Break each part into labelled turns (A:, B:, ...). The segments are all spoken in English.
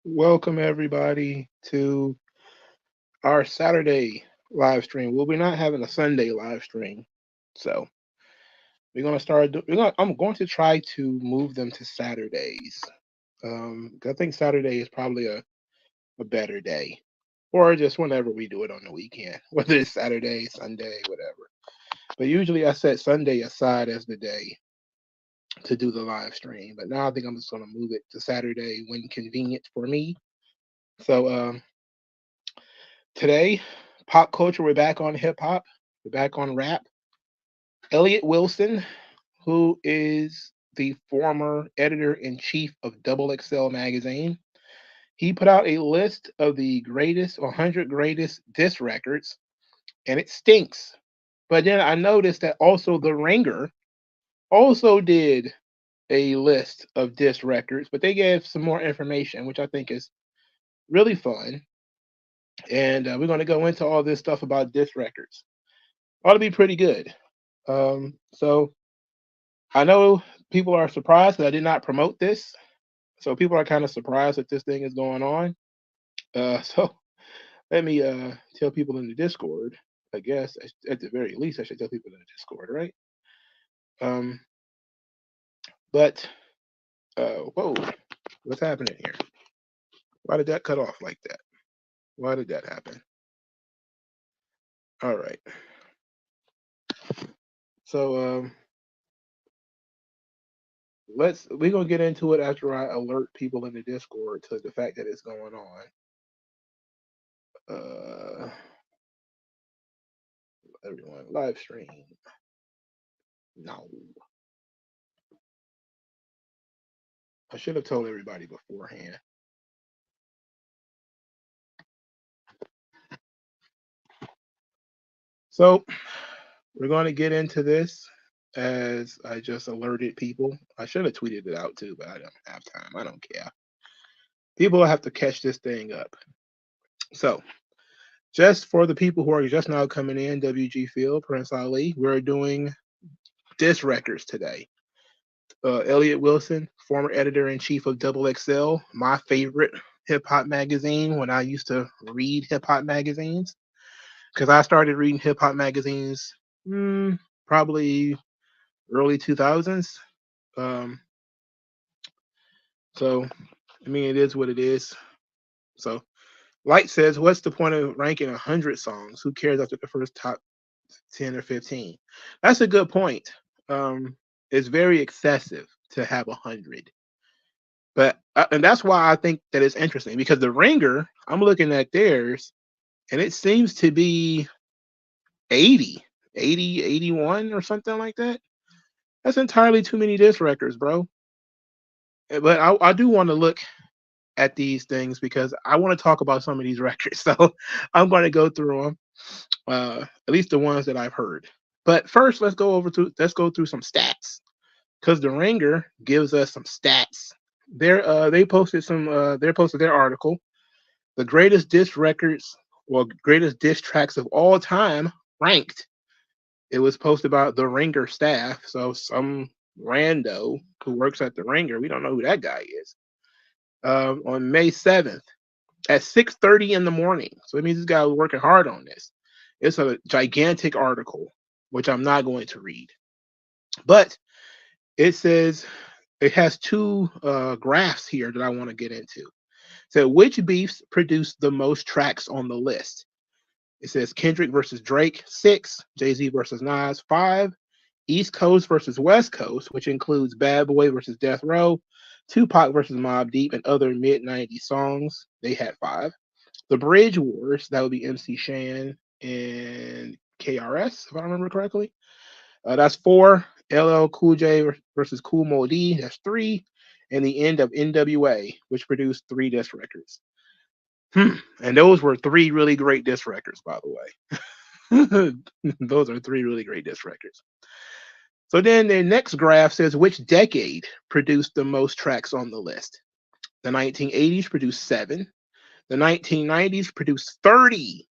A: Welcome everybody to our Saturday live stream. We'll be not having a Sunday live stream, so we're gonna start. I'm going to try to move them to Saturdays. I think Saturday is probably a better day, or just whenever we do it on the weekend, whether it's Saturday, Sunday, whatever. But usually I set Sunday aside as the day to do the live stream. But now I think I'm just gonna move it to Saturday when convenient for me. So today, pop culture, we're back on hip hop, we're back on rap. Elliot Wilson, who is the former editor in chief of Double XL magazine, he put out a list of the greatest 100 greatest diss records, and it stinks. But then I noticed that also The Ringer also did a list of diss records, but they gave some more information, which I think is really fun. And we're going to go into all this stuff about diss records. Ought to be pretty good. So I know people are surprised that I did not promote this. So people are kind of surprised that this thing is going on. So let me tell people in the Discord. I guess at the very least, I should tell people in the Discord, right? Um, but whoa, what's happening here? Why did that cut off like that? Why did that happen? All right. So we're gonna get into it after I alert people in the Discord to the fact that it's going on. Uh, everyone live stream. No, I should have told everybody beforehand. So we're going to get into this as I just alerted people. I should have tweeted it out too, but I don't have time. I don't care. People have to catch this thing up. So just for the people who are just now coming in, WG Field, Prince Ali, we're doing diss records today. Elliot Wilson, former editor in chief of Double XL, my favorite hip hop magazine when I used to read hip hop magazines. Because I started reading hip hop magazines probably early 2000s. Um, so, I mean, it is what it is. So, Light says, what's the point of ranking 100 songs? Who cares after the first top 10 or 15? That's a good point. It's very excessive to have 100. But, and that's why I think that it's interesting because the Ringer, I'm looking at theirs, and it seems to be 80, 80, 81 or something like that. That's entirely too many disc records, bro. But I do want to look at these things because I want to talk about some of these records. So I'm going to go through them, at least the ones that I've heard. But first, let's go through some stats because the Ringer gives us some stats. They posted their article, the greatest disc records or greatest disc tracks of all time ranked. It was posted by the Ringer staff, so some rando who works at the Ringer, we don't know who that guy is. On May 7th at 6:30 in the morning. So it means this guy was working hard on this. It's a gigantic article, which I'm not going to read. But it says it has two graphs here that I want to get into. So which beefs produced the most tracks on the list? It says Kendrick versus Drake, 6, Jay-Z versus Nas, 5, East Coast versus West Coast, which includes Bad Boy versus Death Row, Tupac versus Mobb Deep, and other mid-90s songs. They had 5. The Bridge Wars, that would be MC Shan and KRS, if I remember correctly. That's 4. LL Cool J versus Cool Mo D, that's 3. And the end of NWA, which produced 3 disc records. And those were 3 really great disc records, by the way. Those are 3 really great disc records. So then the next graph says which decade produced the most tracks on the list. The 1980s produced 7. The 1990s produced 30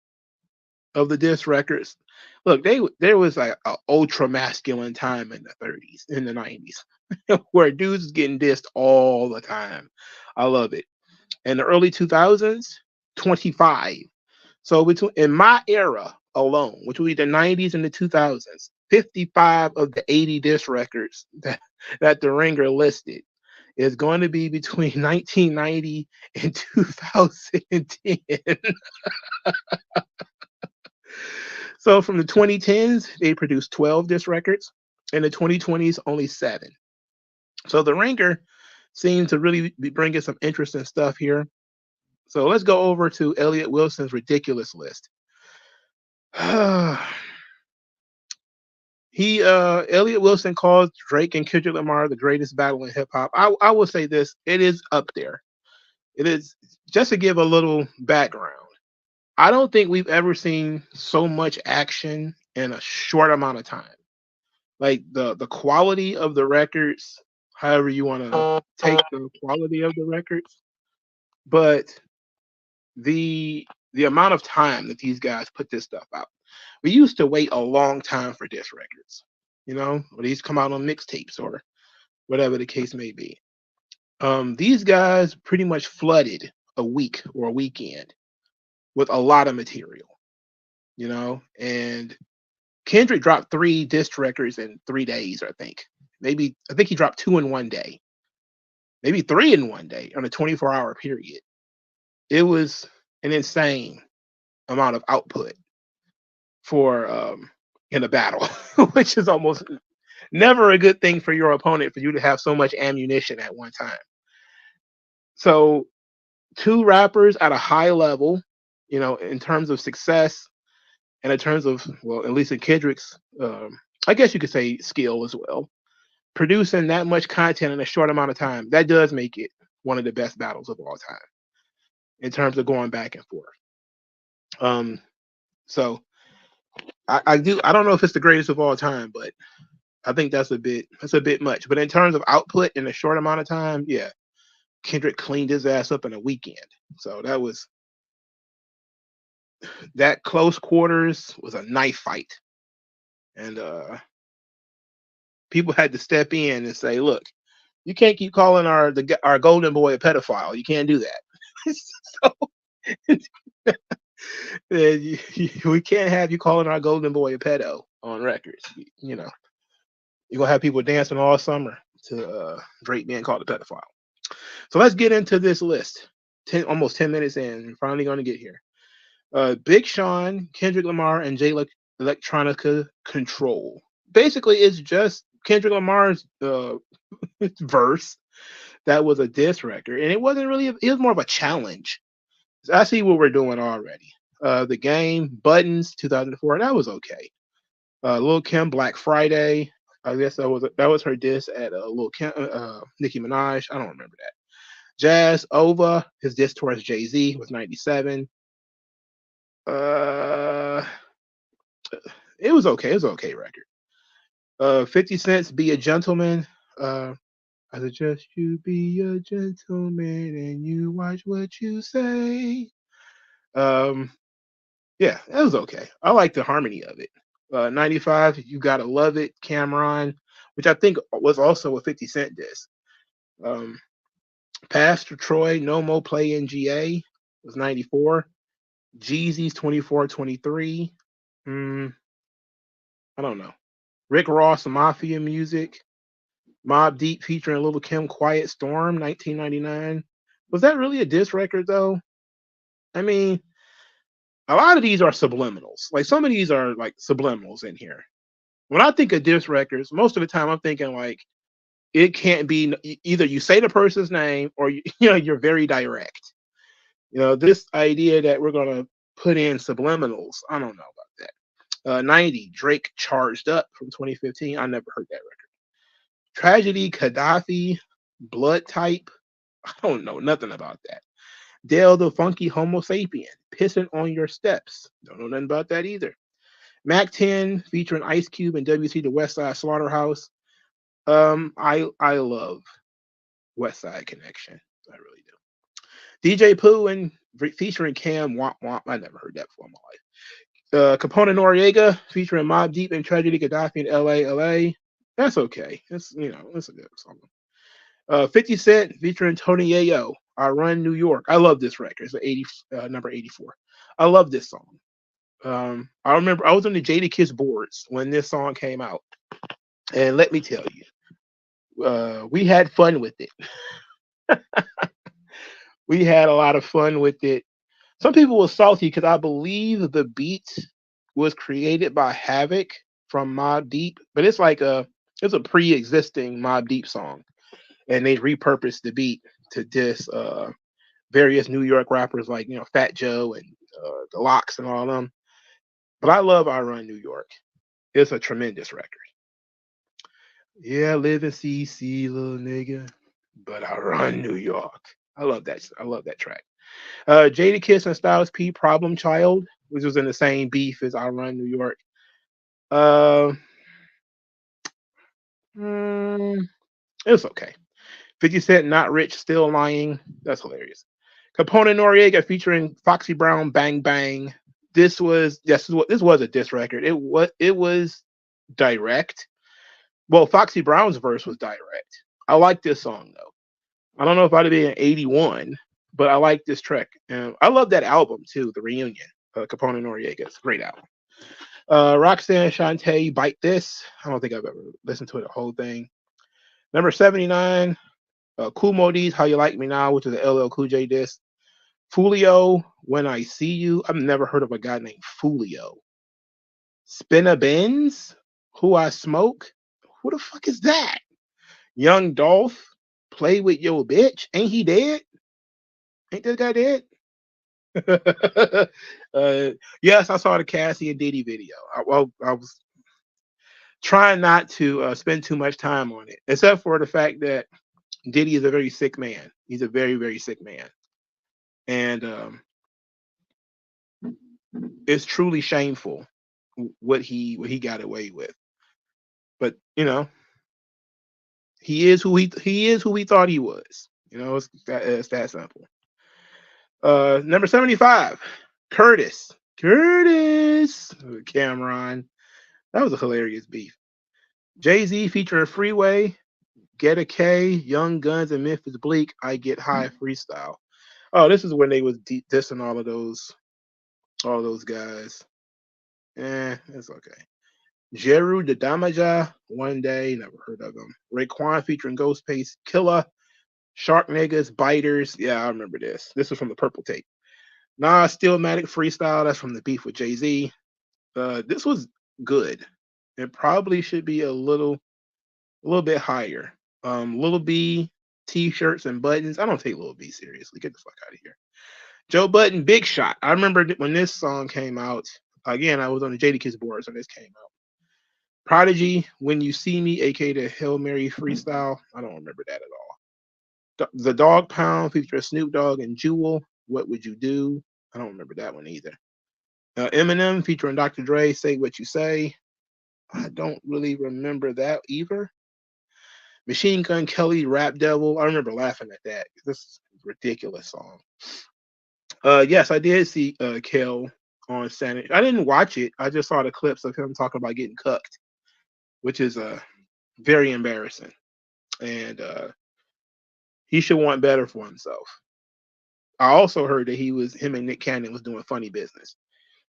A: of the disc records. Look, there was like an ultra masculine time in the 30s, in the 90s, where dudes was getting dissed all the time. I love it. In the early 2000s, 25. So between in my era alone, which would be the 90s and the 2000s, 55 of the 80 disc records that the Ringer listed is going to be between 1990 and 2010. So from the 2010s, they produced 12 disc records. In the 2020s, only 7. So the Ringer seems to really be bringing some interesting stuff here. So let's go over to Elliot Wilson's ridiculous list. Elliot Wilson calls Drake and Kendrick Lamar the greatest battle in hip hop. I will say this, it is up there. It is. Just to give a little background. I don't think we've ever seen so much action in a short amount of time. Like the quality of the records, however you want to take the quality of the records, but the amount of time that these guys put this stuff out. We used to wait a long time for disc records, or these come out on mixtapes or whatever the case may be. These guys pretty much flooded a week or a weekend with a lot of material, and Kendrick dropped 3 disc records in 3 days, I think. I think he dropped 2 in one day, maybe 3 in one day on a 24-hour period. It was an insane amount of output for in a battle, which is almost never a good thing for your opponent, for you to have so much ammunition at one time. So 2 rappers at a high level, in terms of success and in terms of, well, at least in Kendrick's, I guess you could say skill as well, producing that much content in a short amount of time, that does make it one of the best battles of all time in terms of going back and forth. So I don't know if it's the greatest of all time, but I think that's a bit much. But in terms of output in a short amount of time, yeah, Kendrick cleaned his ass up in a weekend. So that close quarters was a knife fight. And people had to step in and say, look, you can't keep calling our golden boy a pedophile. You can't do that. So we can't have you calling our golden boy a pedo on records. You're gonna have people dancing all summer to Drake being called a pedophile. So let's get into this list. Almost 10 minutes in, we're finally gonna get here. Big Sean, Kendrick Lamar, and Jay Electronica Control. Basically, it's just Kendrick Lamar's verse that was a diss record, and it wasn't really. It was more of a challenge. I see what we're doing already. The Game, Buttons, 2004. That was okay. Lil Kim, Black Friday. I guess that was her diss at Lil Kim, Nicki Minaj. I don't remember that. Jazz, Ova, his diss towards Jay-Z was 97. It was okay. It was an okay record. 50 Cent's Be a Gentleman. I suggest you be a gentleman and you watch what you say. Yeah, that was okay. I like the harmony of it. 95, You Gotta Love It, Cameron, which I think was also a 50 Cent diss. Pastor Troy, No Mo Play in GA was 94. Jeezy's 24-23. I don't know. Rick Ross, Mafia Music. Mobb Deep featuring Lil Kim, Quiet Storm, 1999. Was that really a diss record, though? I mean, a lot of these are subliminals. Like, some of these are, like, subliminals in here. When I think of diss records, most of the time I'm thinking, like, it can't be either you say the person's name or, you're very direct. This idea that we're going to put in subliminals, I don't know about that. 90, Drake Charged Up from 2015. I never heard that record. Tragedy, Gaddafi, Blood Type. I don't know nothing about that. Dale the Funky Homo Sapien, Pissing on Your Steps. Don't know nothing about that either. Mac 10 featuring Ice Cube and WC the West Side Slaughterhouse. I love West Side Connection. I really do. DJ Pooh and featuring Cam Womp Womp. I never heard that before in my life. Capone Noriega featuring Mobb Deep and Tragedy, Gaddafi in LA. That's okay. It's a good song. 50 Cent featuring Tony Yayo, I Run New York. I love this record. It's number 84. I love this song. I remember I was on the Jada Kiss boards when this song came out, and let me tell you, we had fun with it. We had a lot of fun with it. Some people were salty because I believe the beat was created by Havoc from Mobb Deep, but it's a pre-existing Mobb Deep song, and they repurposed the beat to diss various New York rappers like Fat Joe and the Locks and all of them. But I love I Run New York. It's a tremendous record. Yeah, live in CC, little nigga, but I run New York. I love that. I love that track. Jada Kiss and Styles P, Problem Child, which was in the same beef as I Run New York. Uh, it's okay. 50 Cent, Not Rich, Still Lying. That's hilarious. Capone Noriega featuring Foxy Brown, Bang Bang. This was a diss record. It was direct. Well, Foxy Brown's verse was direct. I like this song though. I don't know if I'd be in 81, but I like this track. And I love that album too, The Reunion. Capone Noriega. It's a great album. Roxanne Shante, Bite This. I don't think I've ever listened to the whole thing. Number 79, Cool Modi's How You Like Me Now, which is the LL Cool J disc. Fulio, When I See You. I've never heard of a guy named Fulio. Spinna Benz, Who I Smoke. Who the fuck is that? Young Dolph, Play With Your Bitch. Ain't he dead? Ain't this guy dead? Yes, I saw the Cassie and Diddy video. I was trying not to spend too much time on it, except for the fact that Diddy is a very sick man. He's a very, very sick man. And it's truly shameful what he got away with. But he is who he thought he was. It's that simple. Number 75, Curtis. Cameron. That was a hilarious beef. Jay-Z featuring Freeway, Get a K, Young Guns, and Memphis Bleak. I Get High freestyle. Oh, this is when they was dissing all those guys. It's okay. Jeru the Damaja, One Day, never heard of him. Raekwon featuring Ghostface, Killa, Shark Niggas, Biters. Yeah, I remember this. This was from the Purple Tape. Nas Stillmatic freestyle. That's from the beef with Jay-Z. This was good. It probably should be a little bit higher. Little B t-shirts and buttons. I don't take Little B seriously. Get the fuck out of here. Joe Budden, Big Shot. I remember when this song came out. Again, I was on the Jadakiss boards when this came out. Prodigy, When You See Me, aka the Hail Mary freestyle. I don't remember that at all. The Dog Pound featuring Snoop Dogg and Jewel. What Would You Do? I don't remember that one either. Eminem featuring Dr. Dre, Say What You Say. I don't really remember that either. Machine Gun Kelly, Rap Devil. I remember laughing at that. This is a ridiculous song. Yes, I did see Kel on Saturday. I didn't watch it. I just saw the clips of him talking about getting cucked, which is very embarrassing. And he should want better for himself. I also heard that him and Nick Cannon was doing funny business.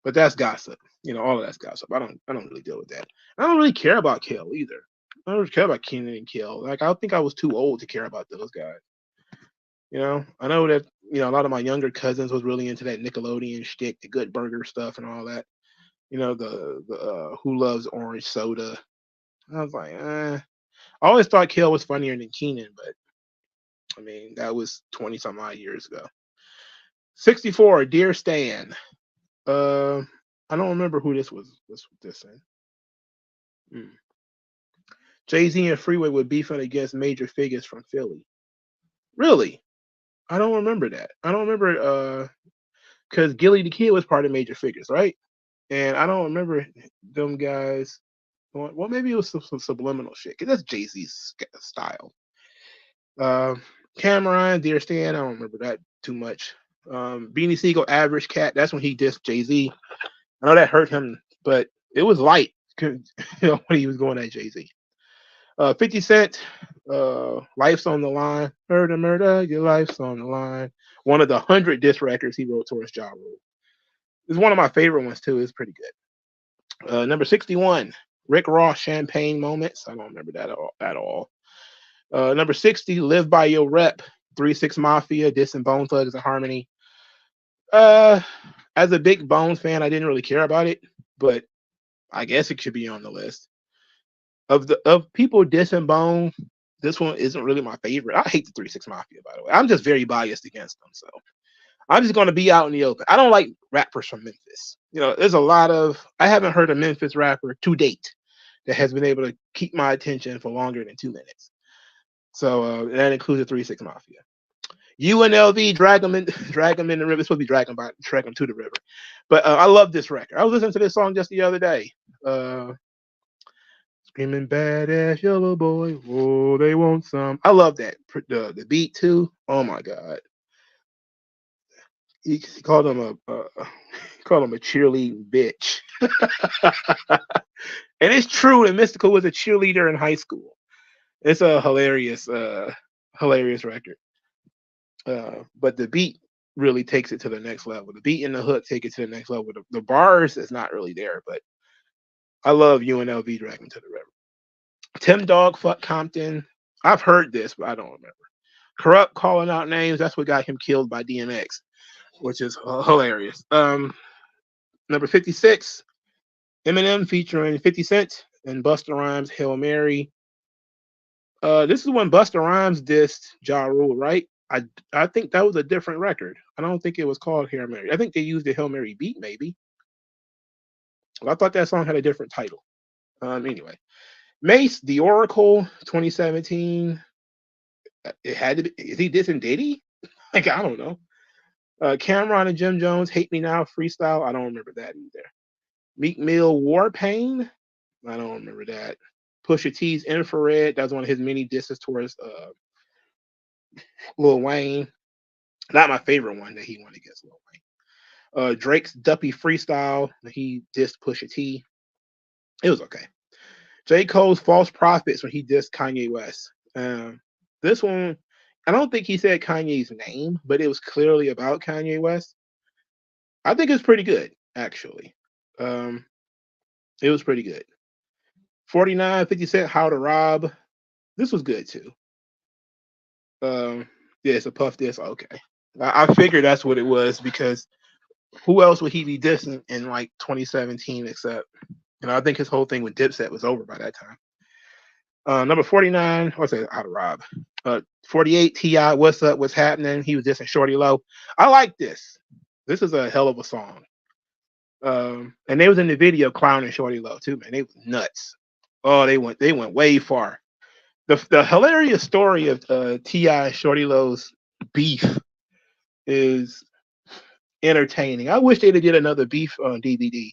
A: But that's gossip. All of that's gossip. I don't really deal with that. I don't really care about Kel either. I don't really care about Kenan and Kel. Like, I think I was too old to care about those guys. I know that a lot of my younger cousins was really into that Nickelodeon shtick, the Good Burger stuff and all that. The Who Loves Orange Soda. I was like, I always thought Kel was funnier than Kenan, but I mean that was 20 some odd years ago. 64, Dear Stan. I don't remember who this was. This in. Jay-Z and Freeway were beefing against major figures from Philly. Really? I don't remember that. I don't remember because Gilly the Kid was part of Major Figures, right? And I don't remember them guys. Well, maybe it was some subliminal shit because that's Jay-Z's style. Cameron, Dear Stan, I don't remember that too much. Beanie Siegel, Average Cat. That's when he dissed Jay-Z. I know that hurt him, but it was light when he was going at Jay-Z. 50 Cent, Life's on the Line. Murder, murder, your life's on the line. One of the 100 diss records he wrote towards Ja Rule. It's one of my favorite ones, too. It's pretty good. Number 61, Rick Ross, Champagne Moments. I don't remember that at all. Number 60, Live by Your Rep. 3-6 Mafia, dissing Bone Thugs and Harmony. As a big Bones fan, I didn't really care about it, but I guess it should be on the list. Of people dissing Bone, this one isn't really my favorite. I hate the 3-6 Mafia, by the way. I'm just very biased against them, so I'm just gonna be out in the open. I don't like rappers from Memphis. There's a lot of I haven't heard a Memphis rapper to date that has been able to keep my attention for longer than 2 minutes. So that includes the 3-6 Mafia. UNLV, drag them in the river. It's supposed to be drag them to the river. But I love this record. I was listening to this song just the other day. Screaming badass yellow boy, oh, they want some. I love that. The beat too. Oh my god. He called him a cheerleading bitch. And it's true that Mystical was a cheerleader in high school. It's a hilarious record. But the beat really takes it to the next level. The beat and the hook take it to the next level. The bars is not really there, but I love UNLV Dragging to the River. Tim Dog, Fuck Compton. I've heard this, but I don't remember. Corrupt, calling out names. That's what got him killed by DMX, which is hilarious. Number 56, Eminem featuring 50 Cent and Busta Rhymes, Hail Mary. This is when Busta Rhymes dissed Ja Rule, right? I think that was a different record. I don't think it was called Hail Mary. I think they used the Hail Mary beat, maybe. Well, I thought that song had a different title. Anyway. Mace, The Oracle, 2017. It had to be. Is he dissing Diddy? Like, I don't know. Cameron and Jim Jones, Hate Me Now, freestyle. I don't remember that either. Meek Mill, War Pain. I don't remember that. Pusha T's Infrared. That was one of his many disses towards Lil Wayne. Not my favorite one that he won against Lil Wayne. Drake's Duppy Freestyle. He dissed Pusha T. It was okay. J. Cole's False Prophets when he dissed Kanye West. This one, I don't think he said Kanye's name, but it was clearly about Kanye West. I think it's pretty good, actually. It was pretty good. 49, 50 Cent, How to Rob. This was good, too. Yeah, it's a Puff diss. Okay. I figured that's what it was because who else would he be dissing in like 2017 except, I think his whole thing with Dipset was over by that time. Number 49, what's that? How to Rob. 48, T.I., What's Up, What's Happening? He was dissing Shorty Low. I like this. This is a hell of a song. And they was in the video clowning Shorty Low too, man. They was nuts. Oh, they went way far. The hilarious story of T.I. and Shorty Low's beef is entertaining. I wish they'd did another beef on DVD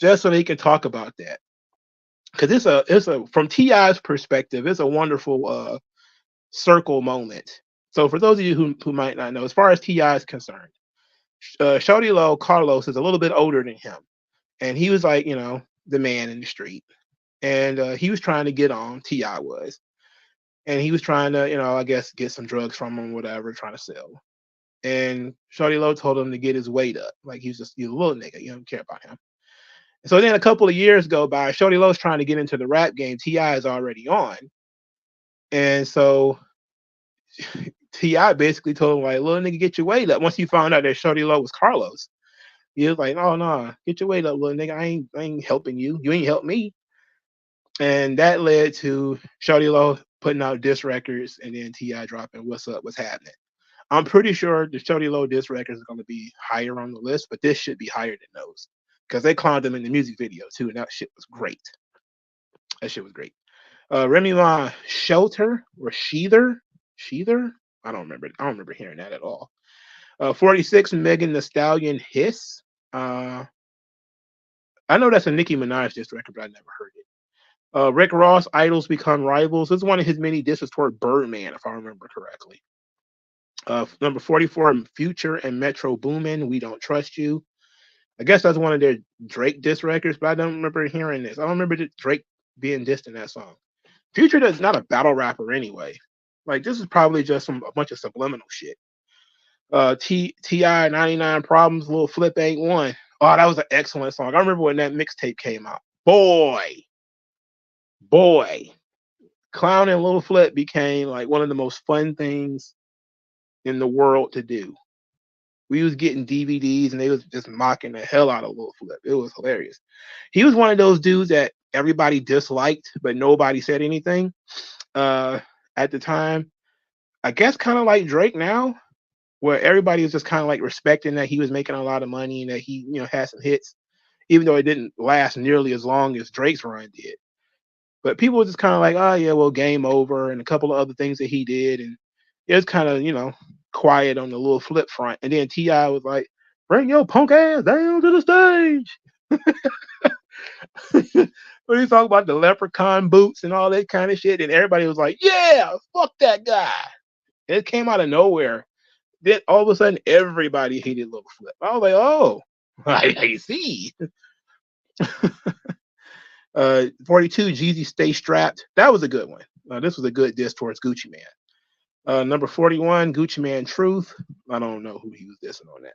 A: just so they can talk about that. Because it's a from T.I.'s perspective, it's a wonderful circle moment. So for those of you who might not know, as far as T.I. is concerned, Shorty Low, Carlos, is a little bit older than him. And he was like, the man in the street. And he was trying to get on, T.I. was. And he was trying to, I guess, get some drugs from him, whatever, trying to sell. And Shorty Low told him to get his weight up. Like, he's a little nigga. You don't care about him. So then a couple of years go by. Shorty Low's trying to get into the rap game. T.I. is already on. And so T.I. basically told him, like, little nigga, get your weight up. Once he found out that Shorty Low was Carlos, he was like, oh, no, get your weight up, little nigga. I ain't helping you. You ain't help me. And that led to Shorty Low putting out diss records and then T.I. dropping What's Up, What's Happening. I'm pretty sure the Shorty Low diss records are going to be higher on the list, but this should be higher than those because they clowned them in the music video too, and that shit was great. That shit was great. Remy Ma, Shelter or Sheether? I don't remember. I don't remember hearing that at all. 46, Megan Thee Stallion, Hiss. I know that's a Nicki Minaj diss record, but I never heard it. Rick Ross, Idols Become Rivals. This is one of his many disses toward Birdman, if I remember correctly. Number 44, Future and Metro Boomin, We Don't Trust You. I guess that's one of their Drake diss records, but I don't remember hearing this. I don't remember Drake being dissed in that song. Future is not a battle rapper anyway. Like this is probably just a bunch of subliminal shit. Ti 99 Problems, Little Flip Ain't One. Oh, that was an excellent song. I remember when that mixtape came out. Boy, Clown and Little Flip became like one of the most fun things in the world to do. We was getting DVDs and they was just mocking the hell out of Lil Flip. It was hilarious. He was one of those dudes that everybody disliked, but nobody said anything at the time. I guess kind of like Drake now, where everybody was just kind of like respecting that he was making a lot of money and that he, had some hits, even though it didn't last nearly as long as Drake's run did. But people were just kind of like, oh yeah, well, game over, and a couple of other things that he did, and it was kind of, quiet on the Little Flip front. And then Ti was like, "Bring your punk ass down to the stage." When he talked about the leprechaun boots and all that kind of shit, and everybody was like, "Yeah, fuck that guy." It came out of nowhere. Then all of a sudden, everybody hated Little Flip. I was like, "Oh, I see." 42, Jeezy Stay Strapped. That was a good one. This was a good diss towards Gucci Man. Number 41, Gucci Man Truth. I don't know who he was dissing on that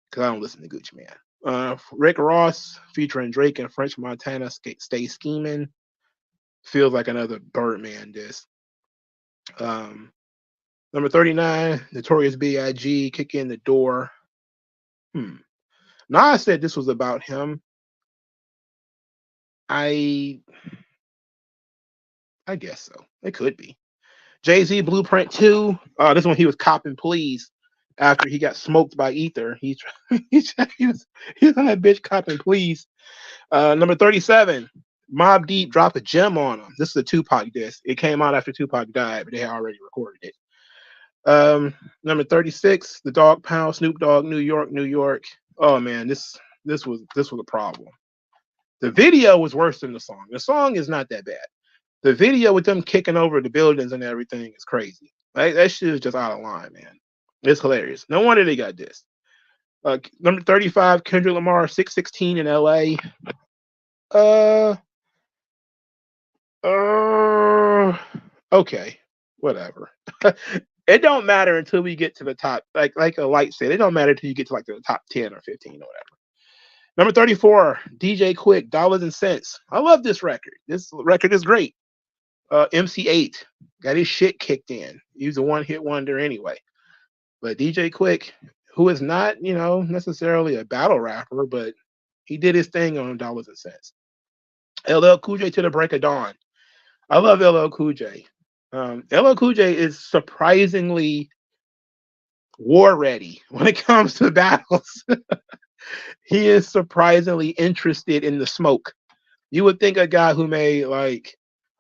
A: because I don't listen to Gucci Man. Rick Ross featuring Drake and French Montana, Stay Scheming. Feels like another Birdman diss. Number 39, Notorious B.I.G. Kick in the Door. Nas said this was about him. I guess so. It could be. Jay-Z Blueprint 2. This one he was copping pleas after he got smoked by Ether. He was on that bitch copping pleas. Number 37. Mobb Deep dropped a gem on him. This is a Tupac diss. It came out after Tupac died, but they had already recorded it. Number 36. The Dog Pound, Snoop Dogg, New York, New York. Oh man, this was a problem. The video was worse than the song. The song is not that bad. The video with them kicking over the buildings and everything is crazy. Like, that shit is just out of line, man. It's hilarious. No wonder they got this. Number 35, Kendrick Lamar, 616 in LA. Okay, whatever. It don't matter until we get to the top. Like a light said, it don't matter until you get to like the top 10 or 15 or whatever. Number 34, DJ Quick, Dollars and Cents. I love this record. This record is great. MC8 got his shit kicked in. He was a one-hit wonder anyway. But DJ Quick, who is not, necessarily a battle rapper, but he did his thing on Dollars and Cents. LL Cool J to the Break of Dawn. I love LL Cool J. LL Cool J is surprisingly war ready when it comes to battles. He is surprisingly interested in the smoke. You would think a guy who made like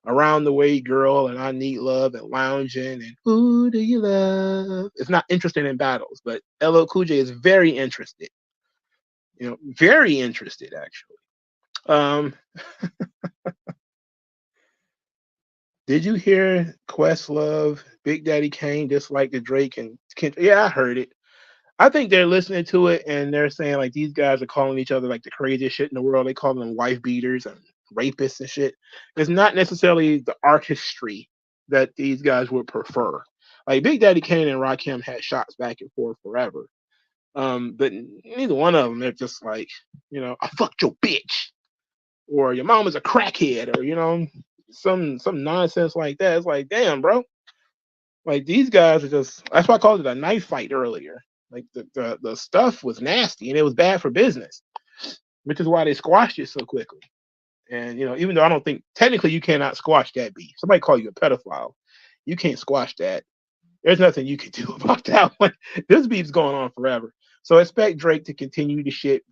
A: Around the Way Girl and I Need Love and Lounging and Who Do You Love is not interested in battles, but LL Cool J is very interested. Very interested actually. Did you hear Questlove, Big Daddy Kane dislike the Drake and Kendrick? Yeah, I heard it. I think they're listening to it and they're saying like these guys are calling each other like the craziest shit in the world. They call them wife beaters and rapists and shit. It's not necessarily the artistry that these guys would prefer. Like Big Daddy Kane and Rakim had shots back and forth forever. But neither one of them, they're just like, I fucked your bitch, or your mom is a crackhead, or some nonsense like that. It's like, damn, bro. Like these guys are just. That's why I called it a knife fight earlier. Like the stuff was nasty and it was bad for business, which is why they squashed it so quickly. And even though I don't think technically you cannot squash that beef. Somebody call you a pedophile, you can't squash that. There's nothing you can do about that one. This beef's going on forever. So expect Drake to continue to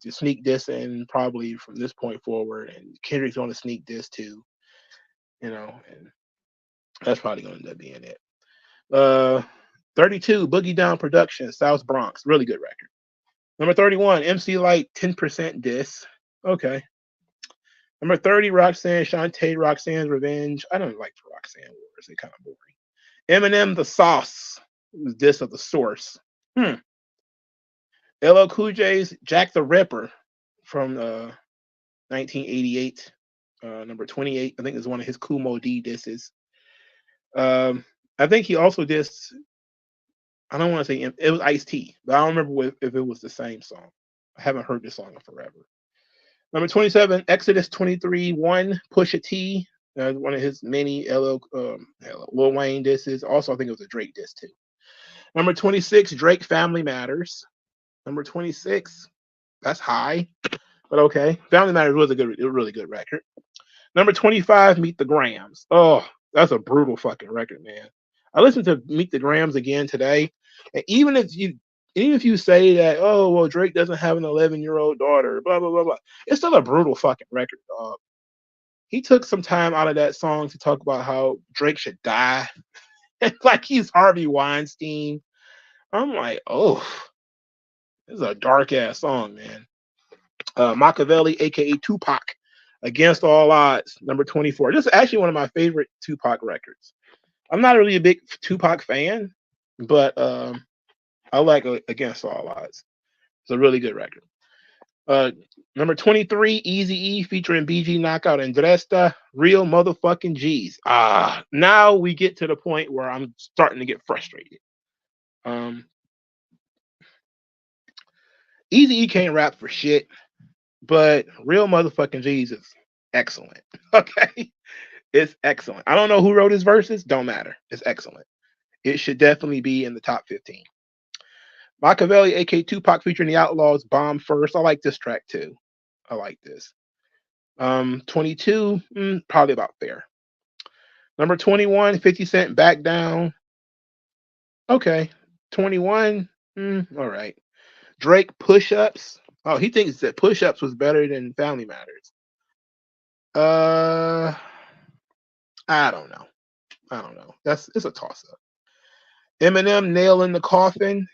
A: sneak diss and probably from this point forward, and Kendrick's going to sneak diss too. And that's probably going to end up being it. 32, Boogie Down Productions, South Bronx. Really good record. Number 31, MC Light, 10% diss. Okay. Number 30, Roxanne Shantae, Roxanne's Revenge. I don't like the Roxanne Wars. They're kind of boring. Eminem, The Sauce. It was diss of the source. LL Cool J's Jack the Ripper from 1988. Number 28. I think is one of his Kumo D disses. I think he also did. I don't want to say it was Ice T, but I don't remember if it was the same song. I haven't heard this song in forever. Number 27, Exodus 23:1, Pusha T, one of his many Lil Wayne disses. Also, I think it was a Drake diss too. Number 26, Drake Family Matters. Number 26, that's high, but okay. Family Matters was a really good record. Number 25, Meet the Grams. Oh, that's a brutal fucking record, man. I listened to Meet the Grams again today, and even if you say that, oh well, Drake doesn't have an 11-year-old daughter, blah blah blah blah, it's still a brutal fucking record, dog. He took some time out of that song to talk about how Drake should die, like he's Harvey Weinstein. I'm like, oh, this is a dark ass song, man. Machiavelli, aka Tupac, Against All Odds, number 24. This is actually one of my favorite Tupac records. I'm not really a big Tupac fan, but I like Against All Odds. It's a really good record. Number 23, Easy E featuring BG Knockout and Dresta, Real Motherfucking G's. Now we get to the point where I'm starting to get frustrated. Easy E can't rap for shit, but Real Motherfucking G's is excellent. Okay? It's excellent. I don't know who wrote his verses, don't matter. It's excellent. It should definitely be in the top 15. Machiavelli, aka Tupac, featuring the Outlaws, Bomb First. I like this track too. I like this. 22, probably about fair. Number 21, 50 Cent, Back Down. Okay. 21, all right. Drake, Push Ups. Oh, he thinks that Push Ups was better than Family Matters. I don't know. It's a toss up. Eminem, Nail in the Coffin.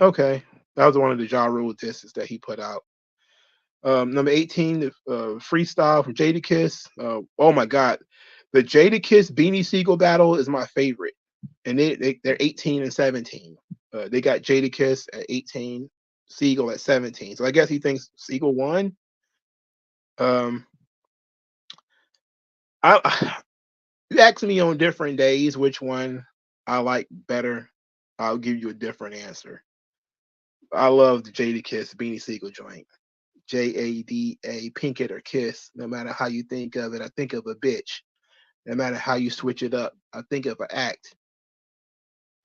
A: Okay. That was one of the Ja Rule disses that he put out. Number 18, the freestyle from Jadakiss. Oh my God. The Jadakiss Beanie Siegel battle is my favorite. And they're 18 and 17. They got Jadakiss at 18, Siegel at 17. So I guess he thinks Siegel won. You ask me on different days which one I like better, I'll give you a different answer. I love the Jadakiss Beanie Siegel joint. JADA, pink it or kiss. No matter how you think of it, I think of a bitch. No matter how you switch it up, I think of an act.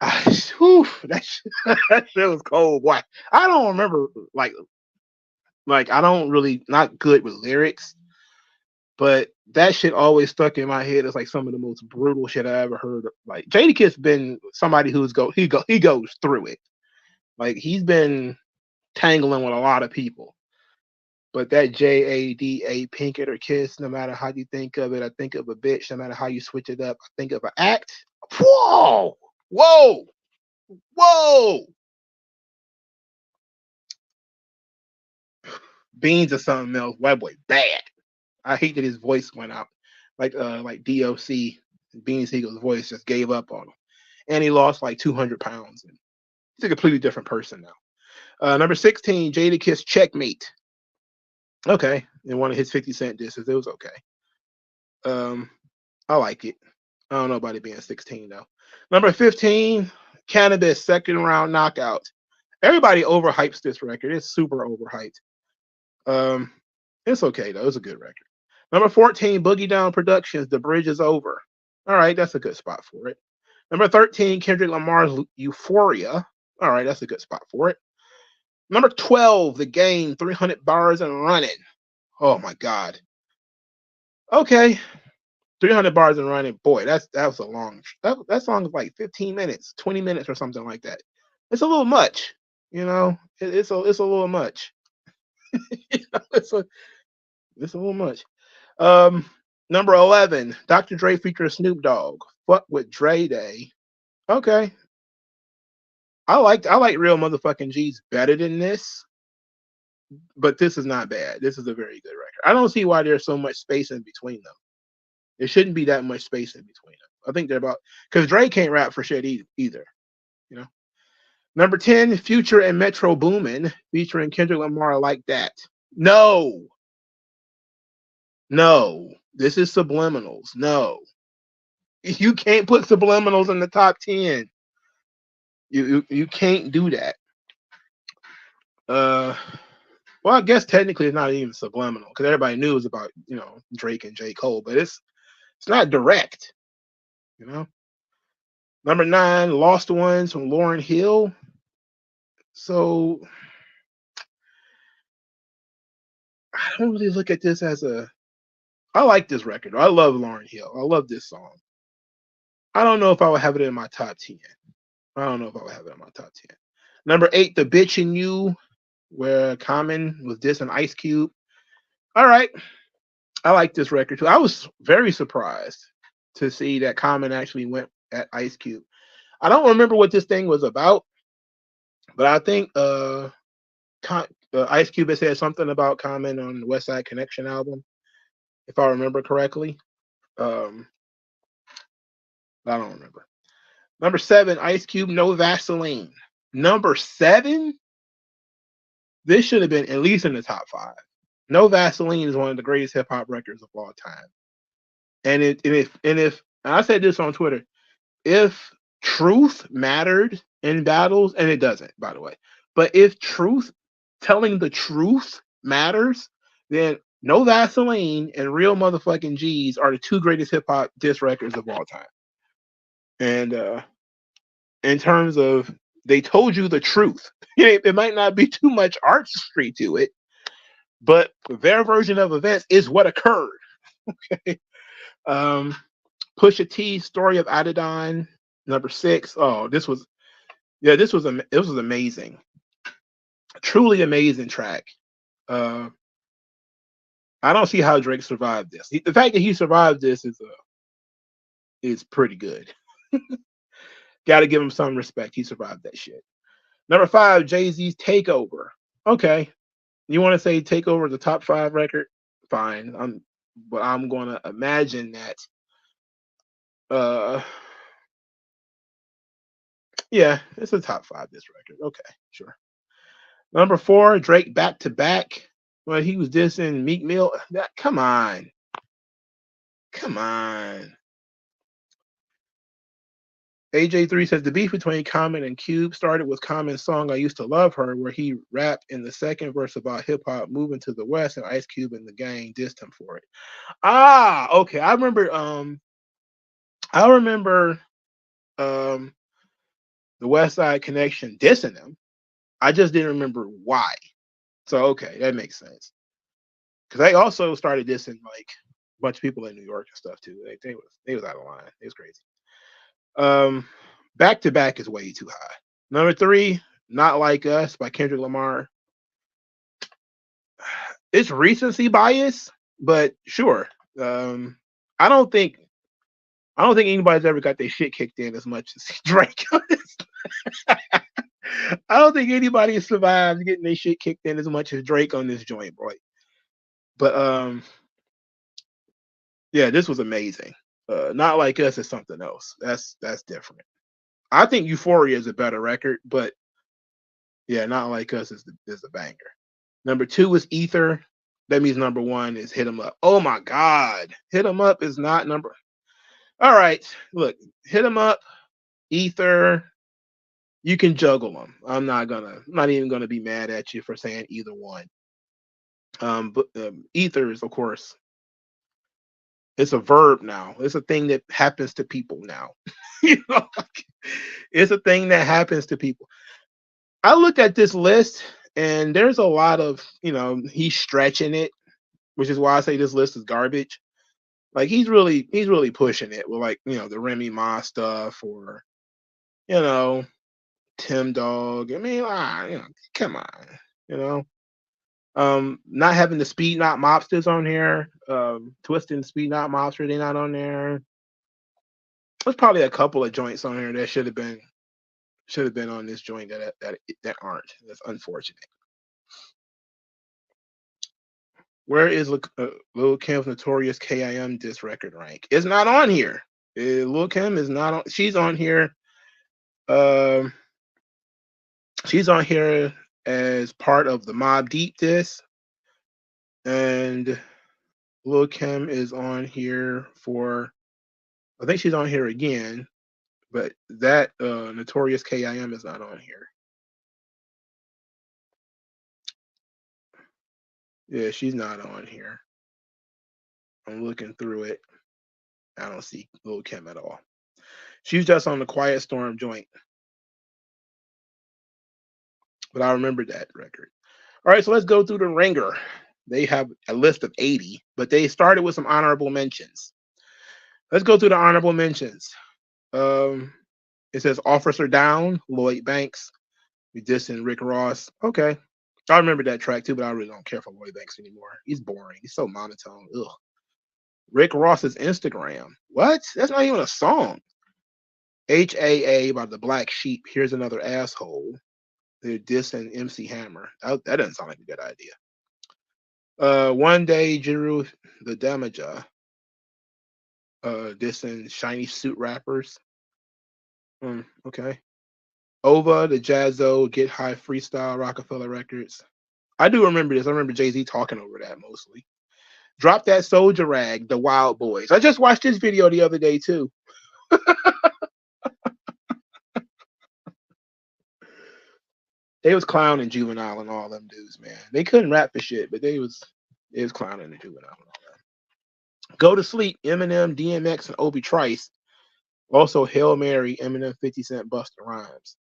A: That shit was cold. Boy, I don't remember like I don't really not good with lyrics, but that shit always stuck in my head as like some of the most brutal shit I ever heard. Like Jadakiss been somebody who's he goes through it. Like he's been tangling with a lot of people. But that JADA, pink it or kiss, no matter how you think of it, I think of a bitch. No matter how you switch it up, I think of an act. Whoa, whoa, whoa. Beans or something else. White boy, bad. I hate that his voice went out. Like DOC, Beanie Siegel's voice just gave up on him. And he lost like 200 pounds. And he's a completely different person now. Number 16, Jadakiss, Checkmate. Okay. In one of his 50 Cent disses, it was okay. I like it. I don't know about it being 16 though. Number 15, Cannabis, second round knockout. Everybody overhypes this record. It's super overhyped. It's okay though. It's a good record. Number 14, Boogie Down Productions, The Bridge Is Over. All right, that's a good spot for it. Number 13, Kendrick Lamar's Euphoria. All right, that's a good spot for it. Number 12, The Game, 300 Bars and Running. Oh my God. Okay. 300 bars and running. Boy, that was a long. That song is like 15 minutes, 20 minutes, or something like that. It's a little much, you know. It's a little much. It's a little much. Number 11, Dr. Dre features Snoop Dogg. Fuck with Dre Day. Okay. I like Real Motherfucking G's better than this, but this is not bad. This is a very good record. I don't see why there's so much space in between them. There shouldn't be that much space in between them. I think they're about because Dre can't rap for shit either. You know. Number 10, Future and Metro Boomin featuring Kendrick Lamar, Like That. No. This is Subliminals. No. You can't put subliminals in the top 10. You can't do that. Uh, well, I guess technically it's not even subliminal because everybody knew it was about Drake and J. Cole, but it's not direct. You know. Number 9, Lost Ones from Lauryn Hill. So I don't really look at this as a. I like this record. I love Lauryn Hill. I love this song. I don't know if I would have it in my top 10. I don't know if I would have it in my top 10. Number 8, The Bitch in You, where Common was dissing Ice Cube. All right. I like this record too. I was very surprised to see that Common actually went at Ice Cube. I don't remember what this thing was about, but I think Ice Cube had said something about Common on the West Side Connection album, if I remember correctly. I don't remember. Number 7, Ice Cube, No Vaseline. Number 7, this should have been at least in the top 5. No Vaseline is one of the greatest hip hop records of all time. And if I said this on Twitter, if truth mattered in battles, and it doesn't, by the way, but if telling the truth matters, then No Vaseline and Real Motherfucking G's are the 2 greatest hip hop diss records of all time. And in terms of they told you the truth, it might not be too much artistry to it, but their version of events is what occurred. Okay. Pusha T, Story of Adidon, number 6. Oh, this was amazing. Truly amazing track. I don't see how Drake survived this. The fact that he survived this is pretty good. Got to give him some respect. He survived that shit. Number 5, Jay-Z's Takeover. Okay. You want to say Takeover the top 5 record? Fine. But I'm going to imagine that yeah, it's a top 5 this record. Okay, sure. Number 4, Drake Back to Back. Well, he was dissing Meek Mill. Come on. AJ3 says the beef between Common and Cube started with Common's song "I Used to Love Her," where he rapped in the second verse about hip hop moving to the West, and Ice Cube and the gang dissed him for it. Ah, okay. I remember. The West Side Connection dissing him. I just didn't remember why. So okay, that makes sense. Because they also started dissing like a bunch of people in New York and stuff too. They was out of line. It was crazy. Back to Back is way too high. Number 3, Not Like Us by Kendrick Lamar. It's recency bias, but sure. I don't think anybody's ever got their shit kicked in as much as Drake. I don't think anybody has survived getting their shit kicked in as much as Drake on this joint, boy. But yeah, this was amazing. Not Like Us is something else. That's different. I think Euphoria is a better record, but yeah, Not Like Us is the banger. Number 2 is Ether. That means number 1 is Hit 'Em Up. Oh my God, Hit 'Em Up is not number. All right, look, Hit 'Em Up, Ether. You can juggle them. I'm not even gonna be mad at you for saying either one. But Ether is, of course, it's a verb now. It's a thing that happens to people now. It's a thing that happens to people. I looked at this list and there's a lot of, he's stretching it, which is why I say this list is garbage. Like he's really pushing it with like, the Remy Ma stuff or, Tim Dog. I mean, come on, not having the Speed Not Mobsters on here, Twisting Speed Not Mobster, they're not on there. There's probably a couple of joints on here that should have been on this joint that aren't. That's unfortunate. Where is Lil Kim's Notorious K.I.M. diss record rank? It's not on here. Lil Kim is not on. She's on here. She's on here as part of the Mobb Deep diss, and Lil Kim is on here for I think she's on here again, but that Notorious KIM is not on here. Yeah, she's not on here. I'm looking through it. I don't see Lil Kim at all. She's just on the Quiet Storm joint, but I remember that record. All right, so let's go through the Ringer. They have a list of 80, but they started with some honorable mentions. Let's go through the honorable mentions. Um, it says Officer Down, Lloyd Banks, we dissing Rick Ross. Okay. I remember that track too, but I really don't care for Lloyd Banks anymore. He's boring. He's so monotone. Ugh. Rick Ross's Instagram. What? That's not even a song. HAA by the Black Sheep. Here's another asshole. They're dissing MC Hammer. That doesn't sound like a good idea. One Day, Jiru the Damager. Dissing Shiny Suit Rappers. Okay. Ova, the Jazzo, Get High Freestyle, Rockefeller Records. I do remember this. I remember Jay-Z talking over that mostly. Drop That Soldier Rag, The Wild Boys. I just watched this video the other day too. They was clowning Juvenile and all them dudes, man. They couldn't rap for shit, but they was clowning the Juvenile and all that. Go to Sleep, Eminem, DMX, and Obi Trice. Also Hail Mary, Eminem, 50 Cent, Busta Rhymes.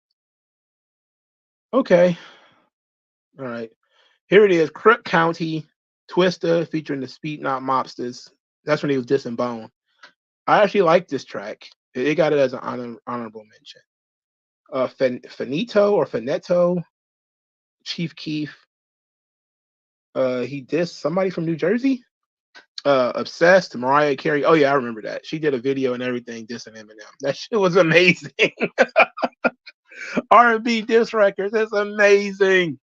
A: Okay. All right. Here it is. Crook County, Twista featuring the Speed Not Mobsters. That's when he was dissing Bone. I actually like this track. It got it as an honorable mention. Finetto, Chief Keef. He dissed somebody from New Jersey. Obsessed, Mariah Carey. Oh yeah, I remember that. She did a video and everything dissing Eminem. That shit was amazing. R&B diss records. That's amazing.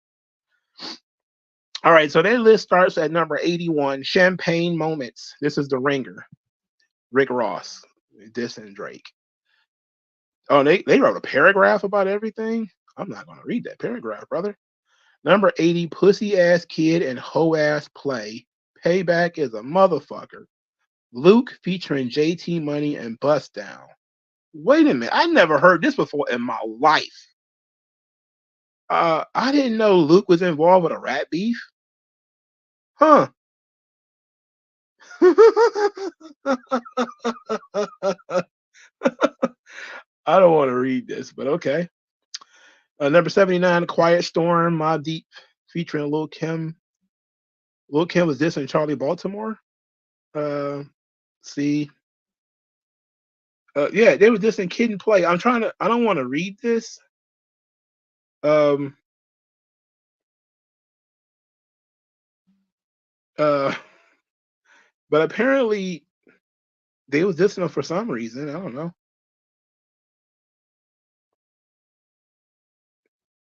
A: All right, so their list starts at number 81. Champagne Moments. This is the Ringer. Rick Ross dissing Drake. Oh, they wrote a paragraph about everything. I'm not gonna read that paragraph, brother. Number 80, Pussy Ass Kid and Hoe Ass Play. Payback is a motherfucker. Luke featuring JT Money and Bust Down. Wait a minute, I never heard this before in my life. I didn't know Luke was involved with a rat beef. Huh. I don't want to read this, but okay. Number 79, Quiet Storm, Mobb Deep featuring Lil Kim. Lil Kim was dissing Charlie Baltimore. See. Yeah, they were dissing Kid and Play. I don't want to read this. But apparently they was dissing them for some reason. I don't know.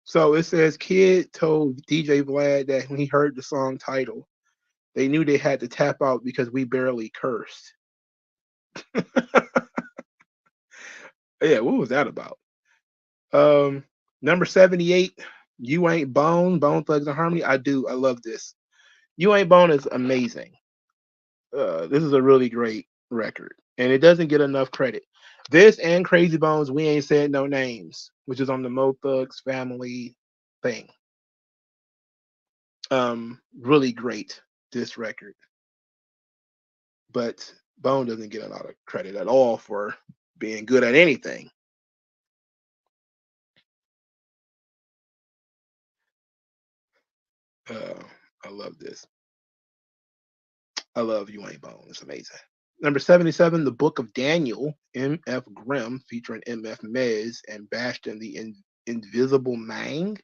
A: So it says Kid told DJ Vlad that when he heard the song title, they knew they had to tap out because we barely cursed. Yeah, what was that about? Number 78, You Ain't Bone, Bone Thugs and Harmony. I love this. You Ain't Bone is amazing. This is a really great record, and it doesn't get enough credit. This and Crazy Bones, We Ain't Said No Names, which is on the Mo Thugs Family thing. Really great, this record. But Bone doesn't get a lot of credit at all for being good at anything. I love this. I love You Ain't Bone. It's amazing. Number 77, The Book of Daniel, M.F. Grimm, featuring M.F. Mez and Bastion the Invisible Mang.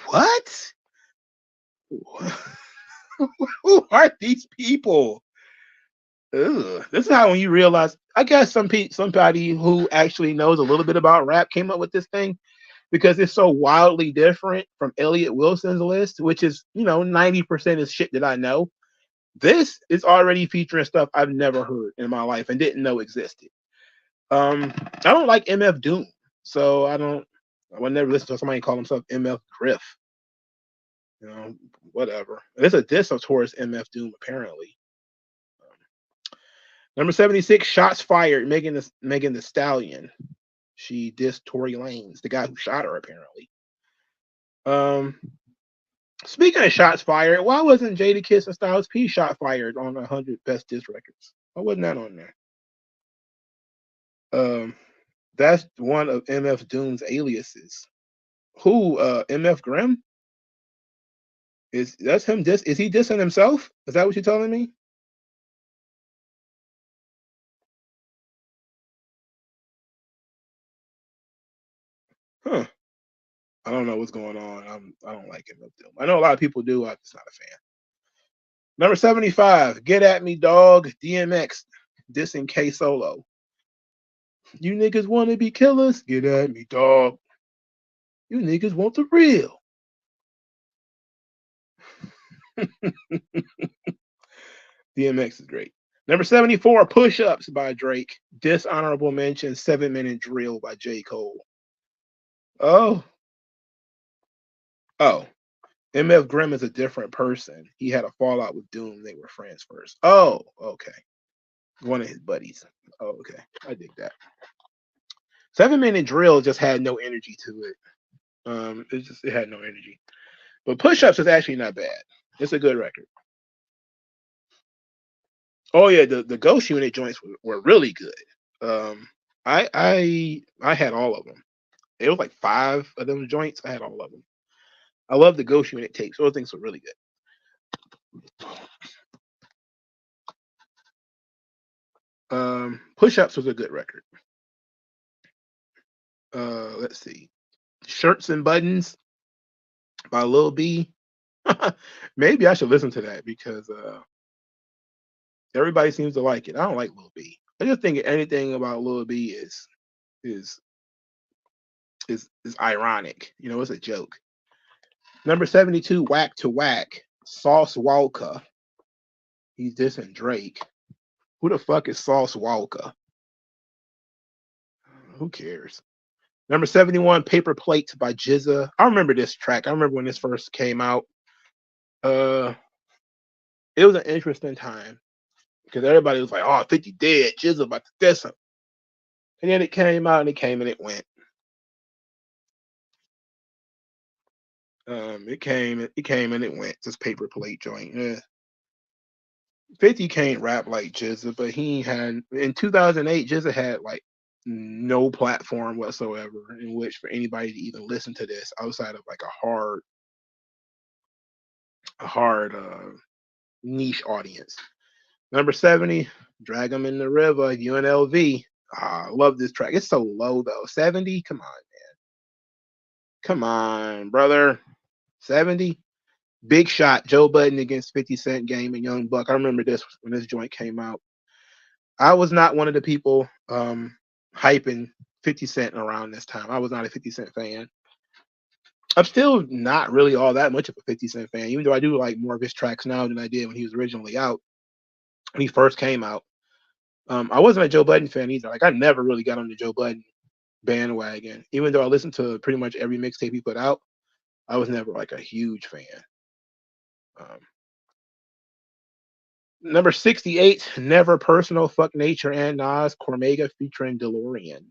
A: What? Who are these people? Ugh. This is how when you realize. I guess somebody who actually knows a little bit about rap came up with this thing because it's so wildly different from Elliot Wilson's list, which is 90% is shit that I know. This is already featuring stuff I've never heard in my life and didn't know existed. I don't like MF Doom, so I would never listen to somebody call himself MF Griff. Whatever. There's a diss towards MF Doom apparently. Number 76, shots fired. Megan the Stallion. She dissed Tory Lanez, the guy who shot her apparently. Speaking of shots fired, why wasn't Jadakiss and Styles P shot fired on 100 best diss records? Why wasn't that on there? That's one of MF Doom's aliases. Who? MF Grimm? That's him? Is he dissing himself? Is that what you're telling me? Huh. I don't know what's going on. I don't like MF Doom. I know a lot of people do. I'm just not a fan. Number 75, Get At Me Dog, DMX, dissing K Solo. You niggas want to be killers? Get at me, dog. You niggas want the real. DMX is great. Number 74, Push Ups by Drake. Dishonorable mention, 7-minute drill by J. Cole. Oh. MF Grimm is a different person. He had a fallout with Doom. They were friends first. Oh, okay. One of his buddies. Oh, okay. I dig that. 7-minute drill just had no energy to it. It had no energy. But Push Ups is actually not bad. It's a good record. Oh yeah, the Ghost Unit joints were really good. I had all of them. It was like 5 of them joints. I had all of them. I love the Ghost Unit tapes. Those things were really good. Push Ups was a good record. Let's see. Shirts and Buttons by Lil B. Maybe I should listen to that because everybody seems to like it. I don't like Lil B. I just think anything about Lil B is ironic. You know, it's a joke. Number 72, Whack to Whack, Sauce Walka. He's dissing Drake. Who the fuck is Sauce Walka? Who cares? Number 71, Paper Plates by Jizza. I remember this track. I remember when this first came out. It was an interesting time because everybody was like, "Oh, 50 dead, Jizza about to diss him," and then it came out and it came and it went. It came and it went. This Paper Plate joint. Yeah. 50 can't rap like Jizza, but he had in 2008. Jizza had like no platform whatsoever in which for anybody to even listen to this outside of like a hard niche audience. Number 70, Drag 'em in the River, UNLV. I love this track. It's so low though. 70? Come on, man. Come on, brother. 70? Big Shot, Joe Budden against 50 Cent Game and Young Buck. I remember this when this joint came out. I was not one of the people hyping 50 Cent around this time. I was not a 50 Cent fan. I'm still not really all that much of a 50 Cent fan, even though I do like more of his tracks now than I did when he was originally out, when he first came out. I wasn't a Joe Budden fan either. Like I never really got on the Joe Budden bandwagon, even though I listened to pretty much every mixtape he put out. I was never like a huge fan. Number 68, Never Personal, Fuck Nature and Nas, Cormega featuring DeLorean.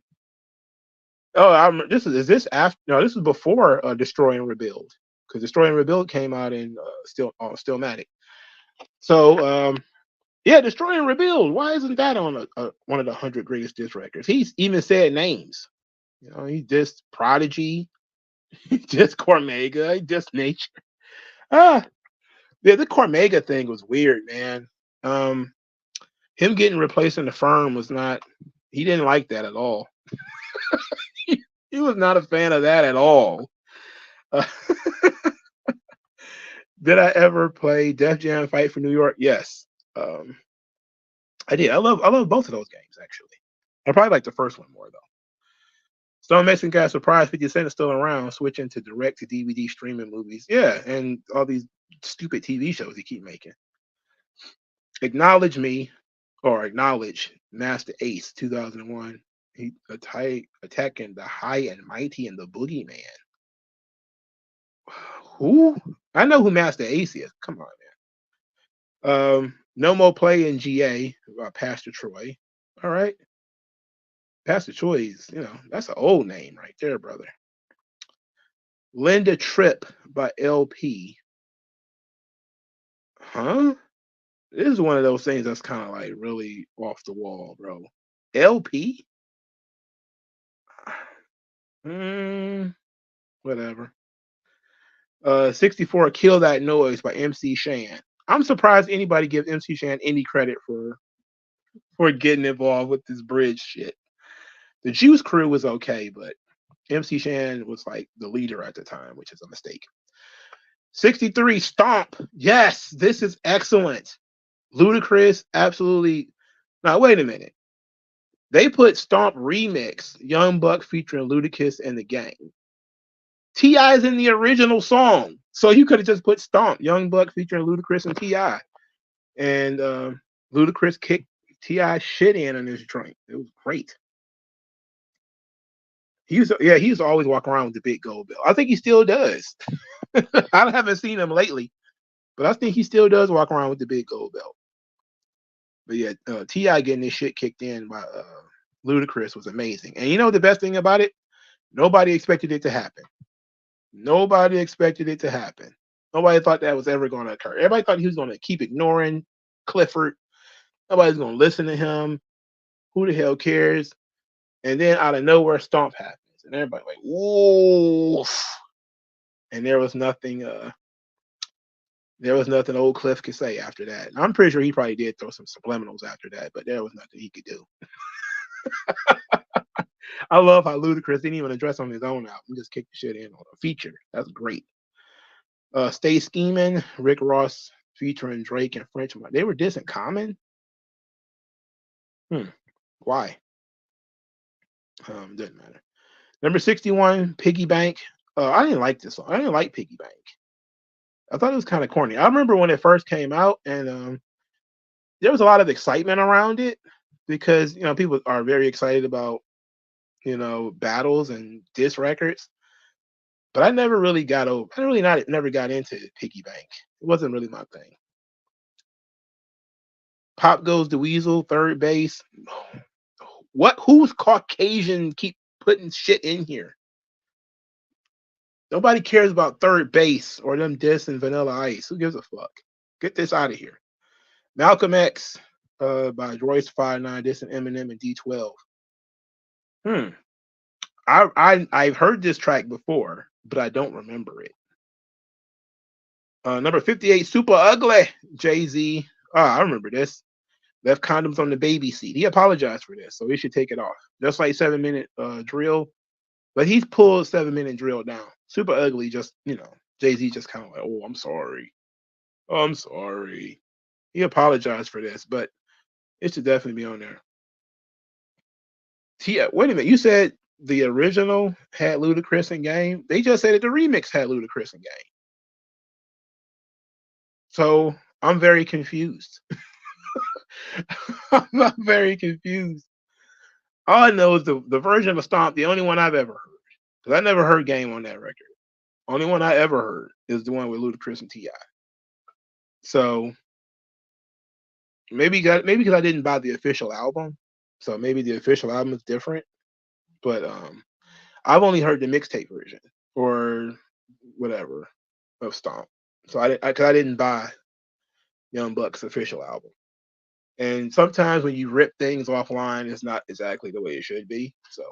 A: Oh, is this after? No, this is before Destroy and Rebuild, because Destroy and Rebuild came out in Stillmatic. So yeah, Destroy and Rebuild. Why isn't that on one of the 100 greatest diss records? He's even said names. You know, he dissed Prodigy, he dissed Cormega, he dissed Nature. Yeah, the Cormega thing was weird, man. Him getting replaced in the firm was not. He didn't like that at all. He was not a fan of that at all. Did I ever play Def Jam Fight for New York? Yes. I did. I love both of those games actually. I probably like the first one more though. Stone Mexican got surprised 50 Cent is still around, switching to direct to DVD streaming movies. Yeah, and all these stupid TV shows he keep making. Acknowledge Master Ace 2001. He attacking the High and Mighty and the Boogeyman. Who? I know who Master Ace is. Come on, man. No More Play in GA by Pastor Troy. All right. Pastor Troy is, that's an old name right there, brother. Linda Tripp by LP. Huh? This is one of those things that's kind of like really off the wall, bro. LP? Whatever. 64 Kill That Noise by MC Shan. I'm surprised anybody gives MC Shan any credit for getting involved with this bridge shit. The Juice Crew was okay, but MC Shan was like the leader at the time, which is a mistake. 63 Stomp. Yes, this is excellent. Ludacris, absolutely. Now, wait a minute. They put Stomp Remix, Young Buck featuring Ludacris and the Gang. T.I. is in the original song. So you could have just put Stomp, Young Buck featuring Ludacris and T.I. And Ludacris kicked T.I. shit in on this joint. It was great. He used to always walk around with the big gold belt. I think he still does. I haven't seen him lately, but I think he still does walk around with the big gold belt. But yeah, T.I. getting this shit kicked in by Ludacris was amazing. And you know the best thing about it? Nobody expected it to happen. Nobody expected it to happen. Nobody thought that was ever going to occur. Everybody thought he was going to keep ignoring Clifford. Nobody's going to listen to him. Who the hell cares? And then out of nowhere, Stomp happens. And everybody like, whoa. And there was nothing old Cliff could say after that. And I'm pretty sure he probably did throw some subliminals after that, but there was nothing he could do. I love how Ludacris didn't even address on his own album. He just kicked the shit in on a feature. That's great. Stay Scheming, Rick Ross featuring Drake and French. They were dissing Common? Why? Doesn't matter. Number 61, Piggy Bank. I didn't like this song. I didn't like Piggy Bank. I thought it was kind of corny. I remember when it first came out, and there was a lot of excitement around it because people are very excited about battles and diss records. But I never really got over. Never got into Piggy Bank. It wasn't really my thing. Pop Goes the Weasel, Third Base. Who's Caucasian keep putting shit in here? Nobody cares about Third Base or them dissing Vanilla Ice. Who gives a fuck? Get this out of here. Malcolm X by Royce 5'9", dissing Eminem and D12. I've heard this track before, but I don't remember it. Number 58, Super Ugly, Jay-Z. I remember this. Left condoms on the baby seat. He apologized for this, so he should take it off. Just like 7 Minute Drill. But he's pulled 7 Minute Drill down. Super Ugly, just, Jay-Z just kind of like, oh, I'm sorry. I'm sorry. He apologized for this, but it should definitely be on there. Wait a minute. You said the original had Ludacris and Game? They just said that the remix had Ludacris and Game. So I'm very confused. I'm very confused. All I know is the version of Stomp, the only one I've ever heard. Because I never heard Game on that record. Only one I ever heard is the one with Ludacris and T.I. So maybe because I didn't buy the official album. So maybe the official album is different. But I've only heard the mixtape version or whatever of Stomp. So I didn't buy Young Buck's official album. And sometimes when you rip things offline, it's not exactly the way it should be. So,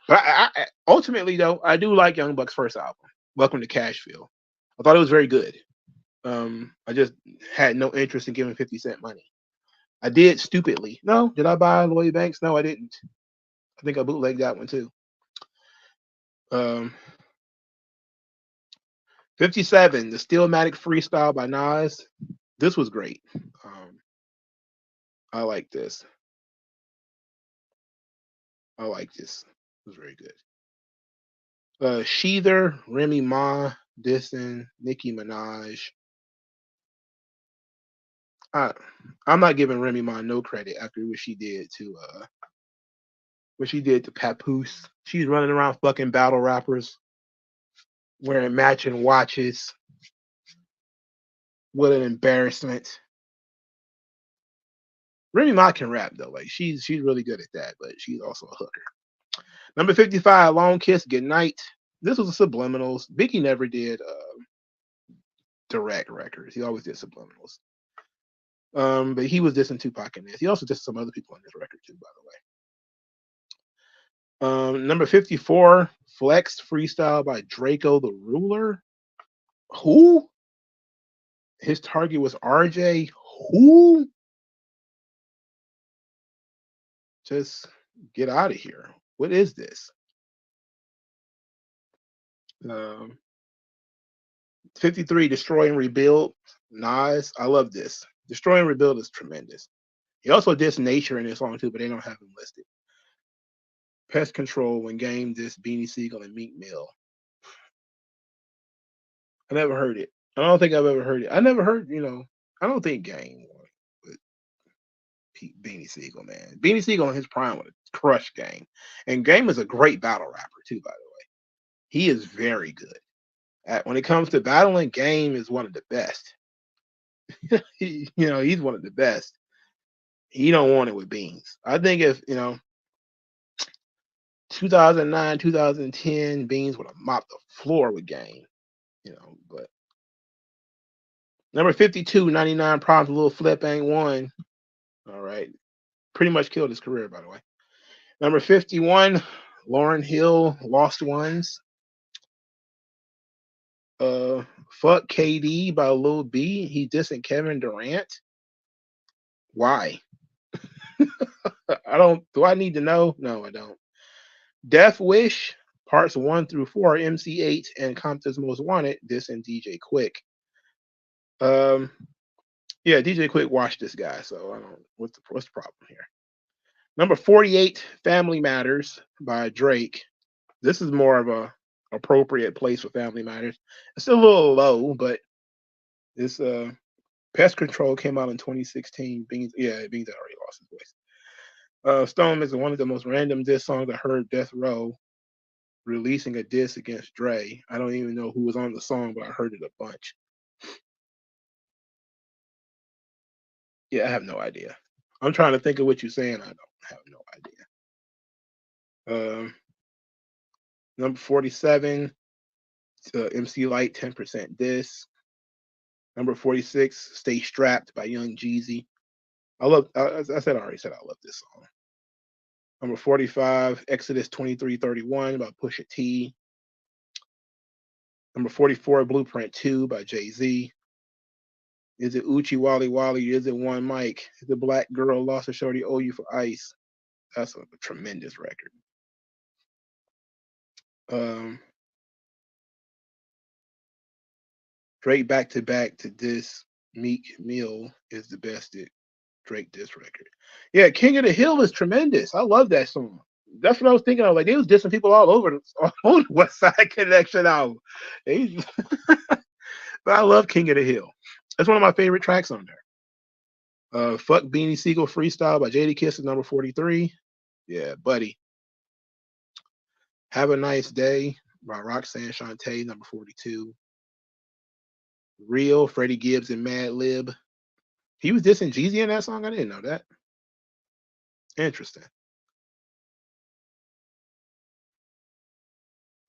A: but I ultimately though, I do like Young Buck's first album, Welcome to Cashville. I thought it was very good. I just had no interest in giving 50 Cent money. I did stupidly. No, did I buy Lloyd Banks? No, I didn't. I think I bootlegged that one too. 57, the Stillmatic Freestyle by Nas. This was great. I like this. It was very good. Sheether, Remy Ma, dissing Nicki Minaj. I'm not giving Remy Ma no credit after what she did to Papoose. She's running around fucking battle rappers, wearing matching watches. What an embarrassment. Remy Ma can rap though. Like she's really good at that, but she's also a hooker. Number 55, Long Kiss Goodnight. This was a subliminals. Biggie never did direct records. He always did subliminals. But he was dissing Tupac in this. He also dissed some other people on this record too, by the way. Number 54, Flex Freestyle by Draco the Ruler. Who? His target was RJ. Who? Just get out of here. What is this? 53, Destroy and Rebuild. Nas. I love this. Destroy and Rebuild is tremendous. He also dissed Nature in this song too, but they don't have him listed. Pest Control, When Game dissed Beanie Siegel and Meek Mill. I never heard it. I don't think I've ever heard it. I never heard, I don't think Game won with Beanie Siegel, man. Beanie Siegel in his prime would have crushed Game. And Game is a great battle rapper too, by the way. He is very good. When it comes to battling, Game is one of the best. He's one of the best. He don't want it with Beans. I think if 2009, 2010, Beans would have mopped the floor with Game. But number 52, 99 Problems, Little Flip ain't one. All right. Pretty much killed his career, by the way. Number 51, Lauryn Hill, Lost Ones. Fuck KD by Lil B. He dissing Kevin Durant. Why? Do I need to know? No, I don't. Death Wish, parts 1 through 4, MC8 and Compton's Most Wanted, dissing DJ Quick. Yeah, DJ Quick watched this guy, so I don't. What's the problem here? Number 48, Family Matters by Drake. This is more of a appropriate place for Family Matters. It's still a little low, but this Pest Control came out in 2016. Beans had already lost his voice. Stone is one of the most random diss songs I heard. Death Row releasing a diss against Dre. I don't even know who was on the song, but I heard it a bunch. Yeah, I have no idea. I'm trying to think of what you're saying. I don't have no idea. Number 47, MC Light, 10% diss. Number 46, Stay Strapped by Young Jeezy. I already said I love this song. Number 45, Exodus 23:31 by Pusha T. Number 44, Blueprint 2 by Jay-Z. Is it Uchi Wally Wally? Is it One Mike? Is it Black Girl Lost a Shorty Owe You for Ice? That's a tremendous record. Drake back to this Meek Mill is the best Drake diss record. Yeah, King of the Hill is tremendous. I love that song. That's what I was thinking of. Like they was dissing people all over the West Side Connection album. But I love King of the Hill. That's one of my favorite tracks on there. Fuck Beanie Siegel Freestyle by Jadakiss is number 43. Yeah, buddy. Have a Nice Day by Roxanne Shante, number 42. Real, Freddie Gibbs and Mad Lib. He was dissing Jeezy in that song? I didn't know that. Interesting.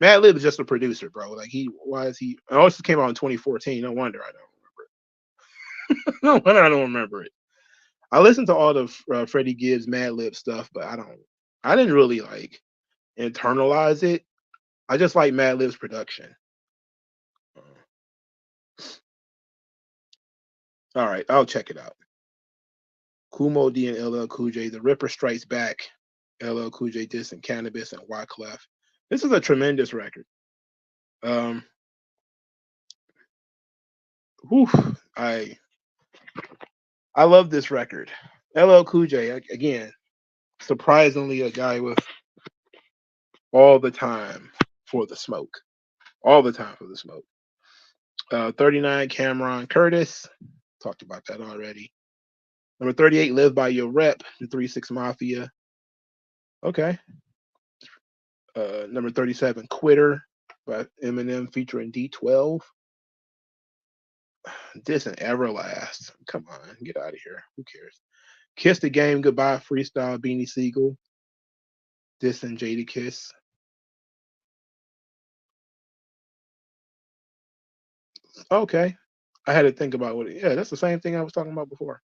A: Mad Lib is just a producer, bro. Like why is he? Oh, this came out in 2014. No wonder I don't remember it. No wonder I don't remember it. I listened to all the Freddie Gibbs Mad Lib stuff, but I didn't really like internalize it. I just like Mad Lib's production. All right, I'll check it out. Kumo D and LL Cool J, The Ripper Strikes Back, LL Cool J dissing Cannabis and Wyclef. This is a tremendous record. I love this record. LL Cool J, again, surprisingly a guy with all the time for the smoke. All the time for the smoke. 39, Cameron Curtis. Talked about that already. Number 38, Live by Your Rep, the 3-6 Mafia. Okay. Number 37, Quitter by Eminem featuring D12. This and Everlast. Come on, get out of here. Who cares? Kiss the Game Goodbye freestyle Beanie Siegel. Dissing Jada Kiss. Okay. I had to think about what. Yeah, that's the same thing I was talking about before.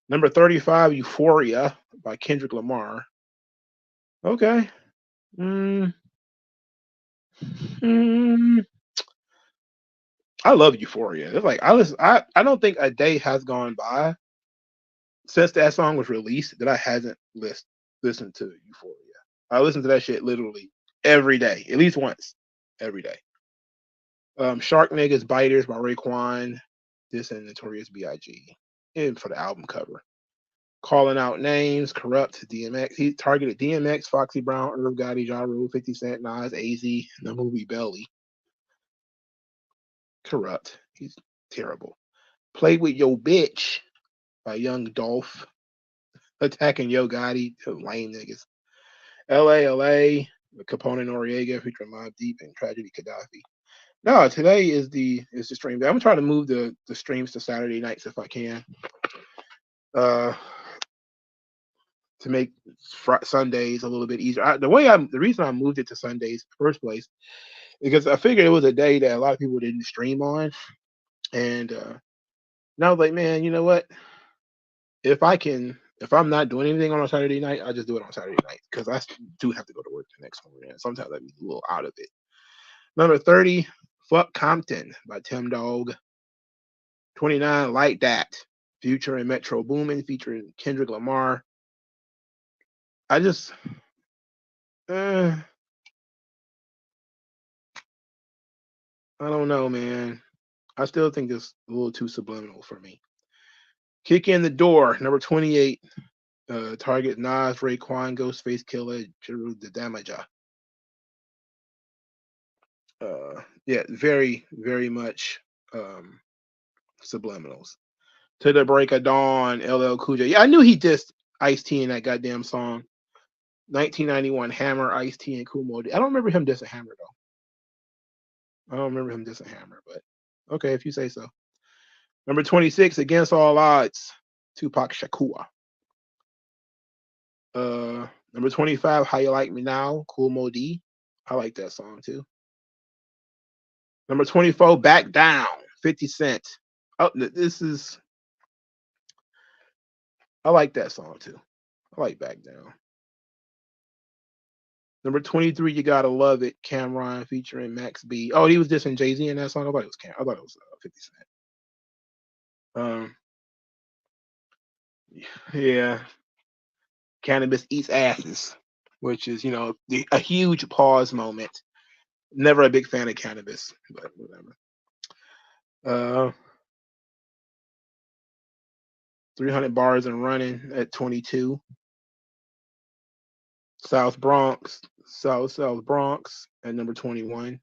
A: Number 35, Euphoria by Kendrick Lamar. Okay. Mm, mm, I love Euphoria. It's like I listen. I don't think a day has gone by since that song was released that I hasn't listened to Euphoria. I listen to that shit literally every day, at least once every day. Shark Niggas Biters by Raekwon. This and Notorious B.I.G. And for the album cover. Calling out names, Corrupt, DMX. He targeted DMX, Foxy Brown, Irv Gotti, Ja Rule, 50 Cent, Nas, AZ, the movie Belly. Corrupt. He's terrible. Play with Yo Bitch by Young Dolph. Attacking Yo Gotti. Lame niggas. LA, Capone Noriega featuring Mobb Deep and Tragedy Gaddafi. No, today is the stream. I'm gonna try to move the streams to Saturday nights if I can. Uh, to make Sundays a little bit easier. The reason I moved it to Sundays in the first place because I figured it was a day that a lot of people didn't stream on, and I was like, man, you know what? If I'm not doing anything on a Saturday night, I just do it on Saturday night because I do have to go to work the next morning. And sometimes I'd be a little out of it. Number 30, Fuck Compton by Tim Dog. 29, Like That, Future and Metro Boomin featuring Kendrick Lamar. I just, I don't know, man. I still think it's a little too subliminal for me. Kick in the Door, number 28. Target Nas, Raekwon, Ghostface Killer, Jeru the Damager. Yeah, very, very much subliminals. To the Break of Dawn, LL Cool J. Yeah, I knew he dissed Ice-T in that goddamn song. 1991, Hammer, Ice-T, and Kool Moe Dee. I don't remember him dissing Hammer, though. I don't remember him dissing Hammer, but okay, if you say so. Number 26, Against All Odds, Tupac Shakur. Number 25, How You Like Me Now, Kool Moe Dee. I like that song, too. Number 24, Back Down, 50 Cent. Oh, I like that song, too. I like Back Down. Number 23, You Gotta Love It, Cameron featuring Max B. Oh, he was dissing Jay-Z in that song? I thought it was 50 Cent. Yeah. Cannabis Eats Asses, which is, a huge pause moment. Never a big fan of cannabis, but whatever. 300 Bars and Running at 22. South Bronx at number 21.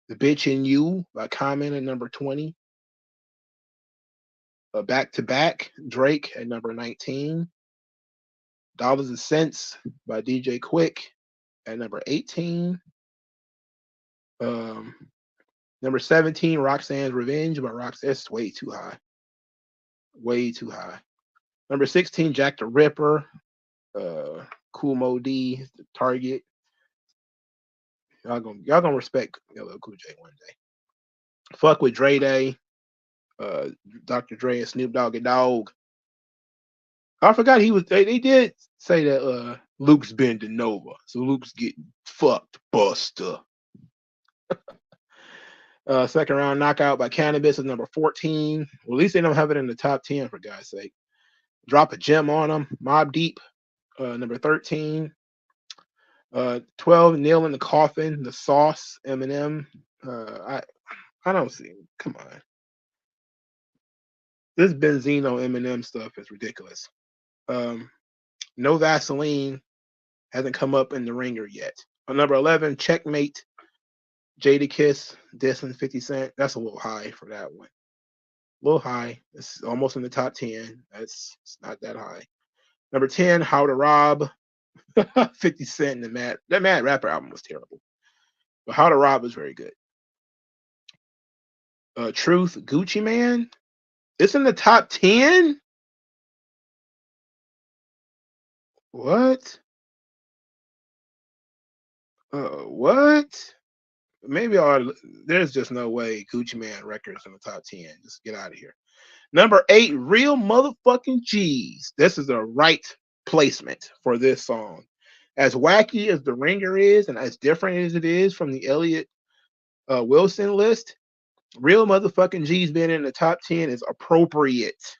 A: The Bitch in You by Common at number 20. Back to Back, Drake at number 19. Dollars and Cents by DJ Quick at number 18. Number 17, Roxanne's Revenge by Roxanne. That's way too high. Way too high. Number 16, Jack the Ripper. Kool Moe Dee, Target. Y'all gonna respect LL Cool J one day. Fuck with Dre Day. Dr. Dre and Snoop Dogg and Dogg. I forgot they did say that Luke's been to Nova. So Luke's getting fucked, Buster. Second round knockout by Cannabis is number 14. Well, at least they don't have it in the top 10 for God's sake. Drop a gem on them. Mobb Deep, number 13. 12, Nail in the Coffin, The Sauce, Eminem. I don't see. Come on. This Benzino Eminem stuff is ridiculous. No Vaseline hasn't come up in the ringer yet. On number 11, Checkmate, Jada Kiss, dissing 50 Cent. That's a little high for that one. A little high. It's almost in the top 10. It's not that high. Number 10, How to Rob, 50 Cent, and that Mad Rapper album was terrible. But How to Rob was very good. Truth, Gucci Man. It's in the top 10? What? What? Maybe there's just no way Gucci Man records in the top 10. Just get out of here. Number 8, Real Motherfucking G's. This is the right placement for this song. As wacky as The Ringer is, and as different as it is from the Elliot Wilson list, Real Motherfucking G's being in the top 10 is appropriate.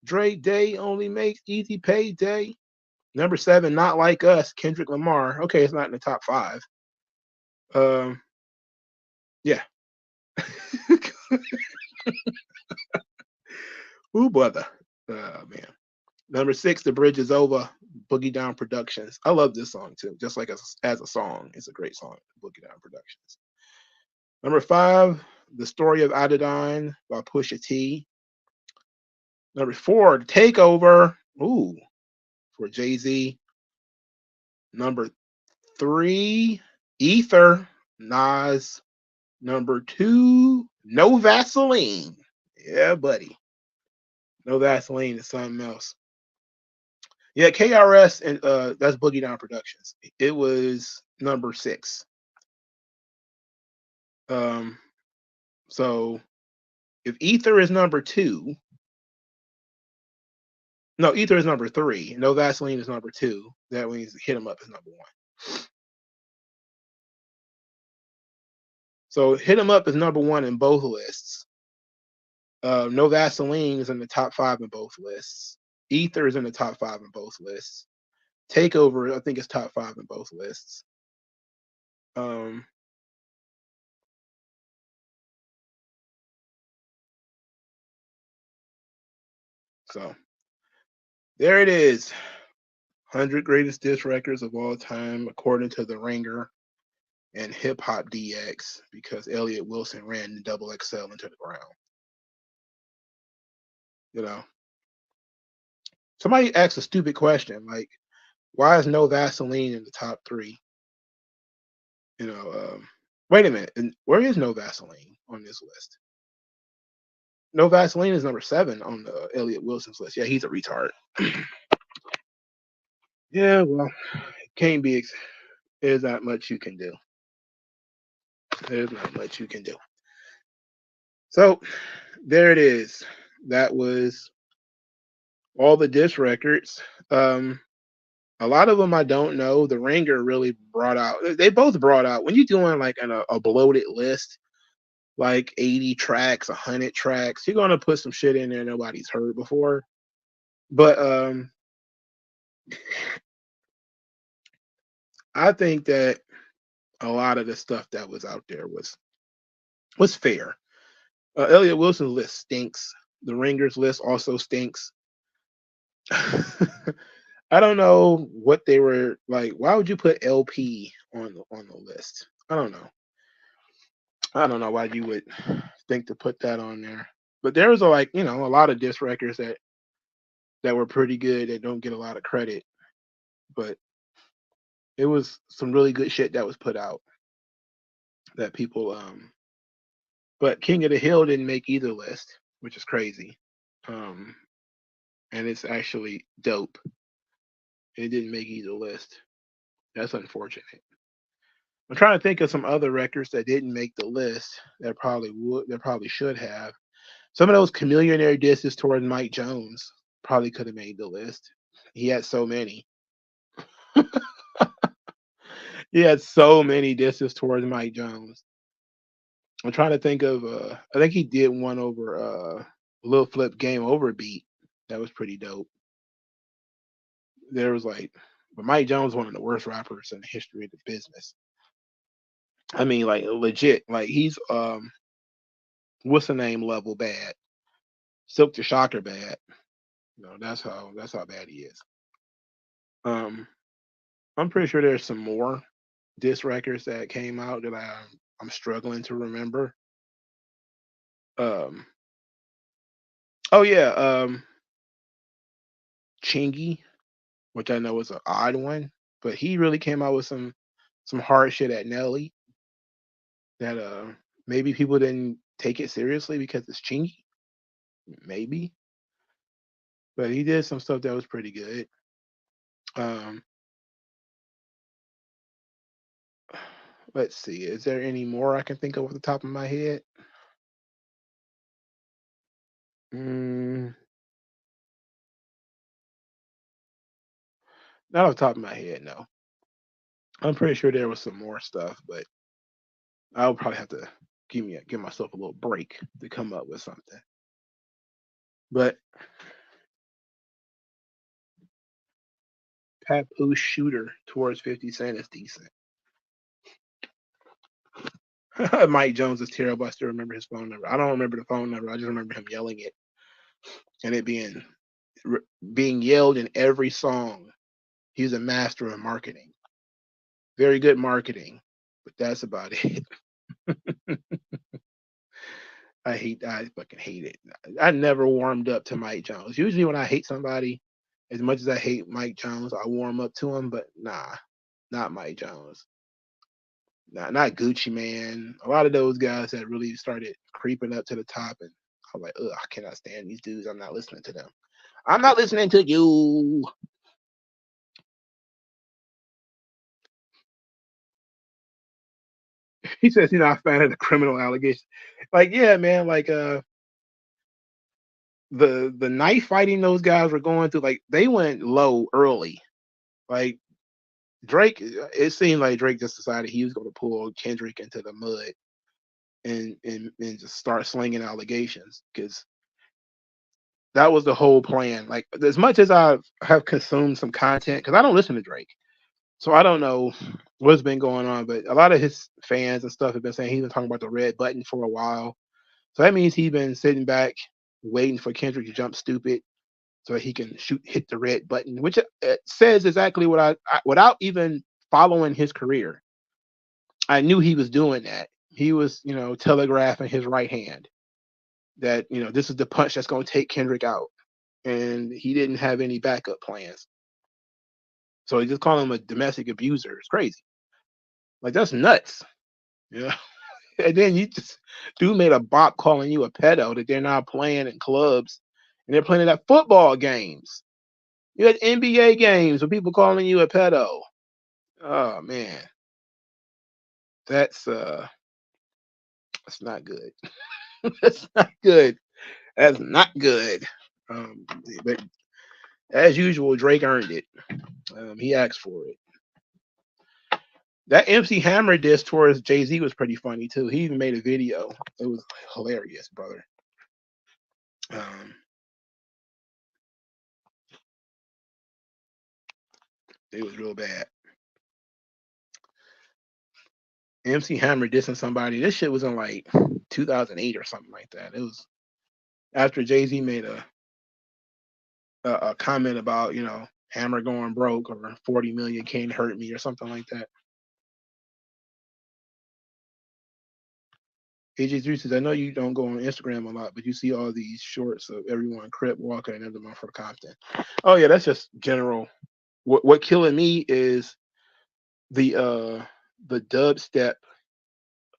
A: Dre Day only makes easy payday. Number 7, Not Like Us, Kendrick Lamar. Okay, it's not in the top 5. Yeah. Ooh, brother. Man. Number 6, The Bridge Is Over, Boogie Down Productions. I love this song too. Just like as a song, it's a great song. Boogie Down Productions. Number 5, The Story of Adidine by Pusha T. Number 4, Takeover. Ooh, for Jay-Z. Number 3, Ether, Nas. Number 2, No Vaseline. Yeah, buddy. No Vaseline is something else. Yeah, KRS and that's Boogie Down Productions. It was number 6. Um, so if Ether is number 2, no, Ether is number 3. No Vaseline is number 2. That means Hit 'Em Up is number 1. So Hit 'Em Up is number 1 in both lists. No Vaseline is in the top 5 in both lists. Ether is in the top 5 in both lists. Takeover, I think, is top 5 in both lists. So there it is. 100 greatest diss records of all time, according to The Ringer and Hip Hop DX, because Elliot Wilson ran the double XL into the ground. You know, somebody asked a stupid question like, why is No Vaseline in the top 3? You know, wait a minute, and where is No Vaseline on this list? No Vaseline is number 7 on the Elliot Wilson's list. Yeah, he's a retard. Yeah, well, can't be. There's not much you can do. There's not much you can do. So there it is. That was all the diss records. A lot of them I don't know. The Ringer really brought out. They both brought out when you're doing like a bloated list, like 80 tracks, 100 tracks. You're gonna put some shit in there nobody's heard before. But I think that a lot of the stuff that was out there was fair. Elliot Wilson's list stinks. The Ringer's list also stinks. I don't know what they were like. Why would you put LP on the list? I don't know. I don't know why you would think to put that on there. But there was a lot of disc records that were pretty good that don't get a lot of credit. But it was some really good shit that was put out that people but King of the Hill didn't make either list, which is crazy. Um and it's actually dope. It didn't make either list. That's unfortunate. I'm trying to think of some other records that didn't make the list that probably should have. Some of those Chameleonaire disses towards Mike Jones probably could have made the list. He had so many. He had so many disses towards Mike Jones. I'm trying to think of I think he did one over Lil Flip Game Over beat. That was pretty dope. There was but Mike Jones one of the worst rappers in the history of the business. I mean, like legit. Like he's what's the name level bad. Silk the Shocker bad. That's how bad he is. Um, I'm pretty sure there's some more diss records that came out that I'm struggling to remember. Um, oh yeah, Chingy, which I know is an odd one, but he really came out with some hard shit at Nelly that maybe people didn't take it seriously because it's Chingy. Maybe. But he did some stuff that was pretty good. Um, let's see. Is there any more I can think of off the top of my head? Mm, not off the top of my head, no. I'm pretty sure there was some more stuff, but I'll probably have to give myself a little break to come up with something. But Papoose shooter towards 50 Cent is decent. Mike Jones is terrible. I still remember his phone number. I don't remember the phone number. I just remember him yelling it and it being yelled in every song. He's a master of marketing. Very good marketing, but that's about it. I fucking hate it. I never warmed up to Mike Jones. Usually when I hate somebody, as much as I hate Mike Jones, I warm up to him, but nah, not Mike Jones. Nah, not Gucci Man. A lot of those guys that really started creeping up to the top, and I'm like, ugh, I cannot stand these dudes. I'm not listening to them. I'm not listening to you. He says he's not a fan of the criminal allegations. Like, yeah, man, like the knife fighting those guys were going through, like they went low early. Like Drake, it seemed like Drake just decided he was going to pull Kendrick into the mud and just start slinging allegations because that was the whole plan. Like as much as I have consumed some content, because I don't listen to Drake, so I don't know what's been going on. But a lot of his fans and stuff have been saying he's been talking about the red button for a while. So that means he's been sitting back waiting for Kendrick to jump stupid so he can hit the red button, which it says exactly what I without even following his career. I knew he was doing that. He was, telegraphing his right hand that, this is the punch that's going to take Kendrick out. And he didn't have any backup plans. So he just called him a domestic abuser. It's crazy. Like, that's nuts. Yeah. And then you just, dude made a bop calling you a pedo that they're not playing in clubs and they're playing it at football games. You had NBA games with people calling you a pedo. Oh, man. That's not good. That's not good. That's not good. But as usual, Drake earned it. He asked for it. That MC Hammer diss towards Jay-Z was pretty funny too. He even made a video. It was hilarious, brother. It was real bad. MC Hammer dissing somebody. This shit was in like 2008 or something like that. It was after Jay-Z made a comment about, Hammer going broke or 40 million can't hurt me or something like that. AJ3 says, I know you don't go on Instagram a lot, but you see all these shorts of everyone Crip Walker and everyone for Compton. Oh yeah, that's just general. What killing me is the dubstep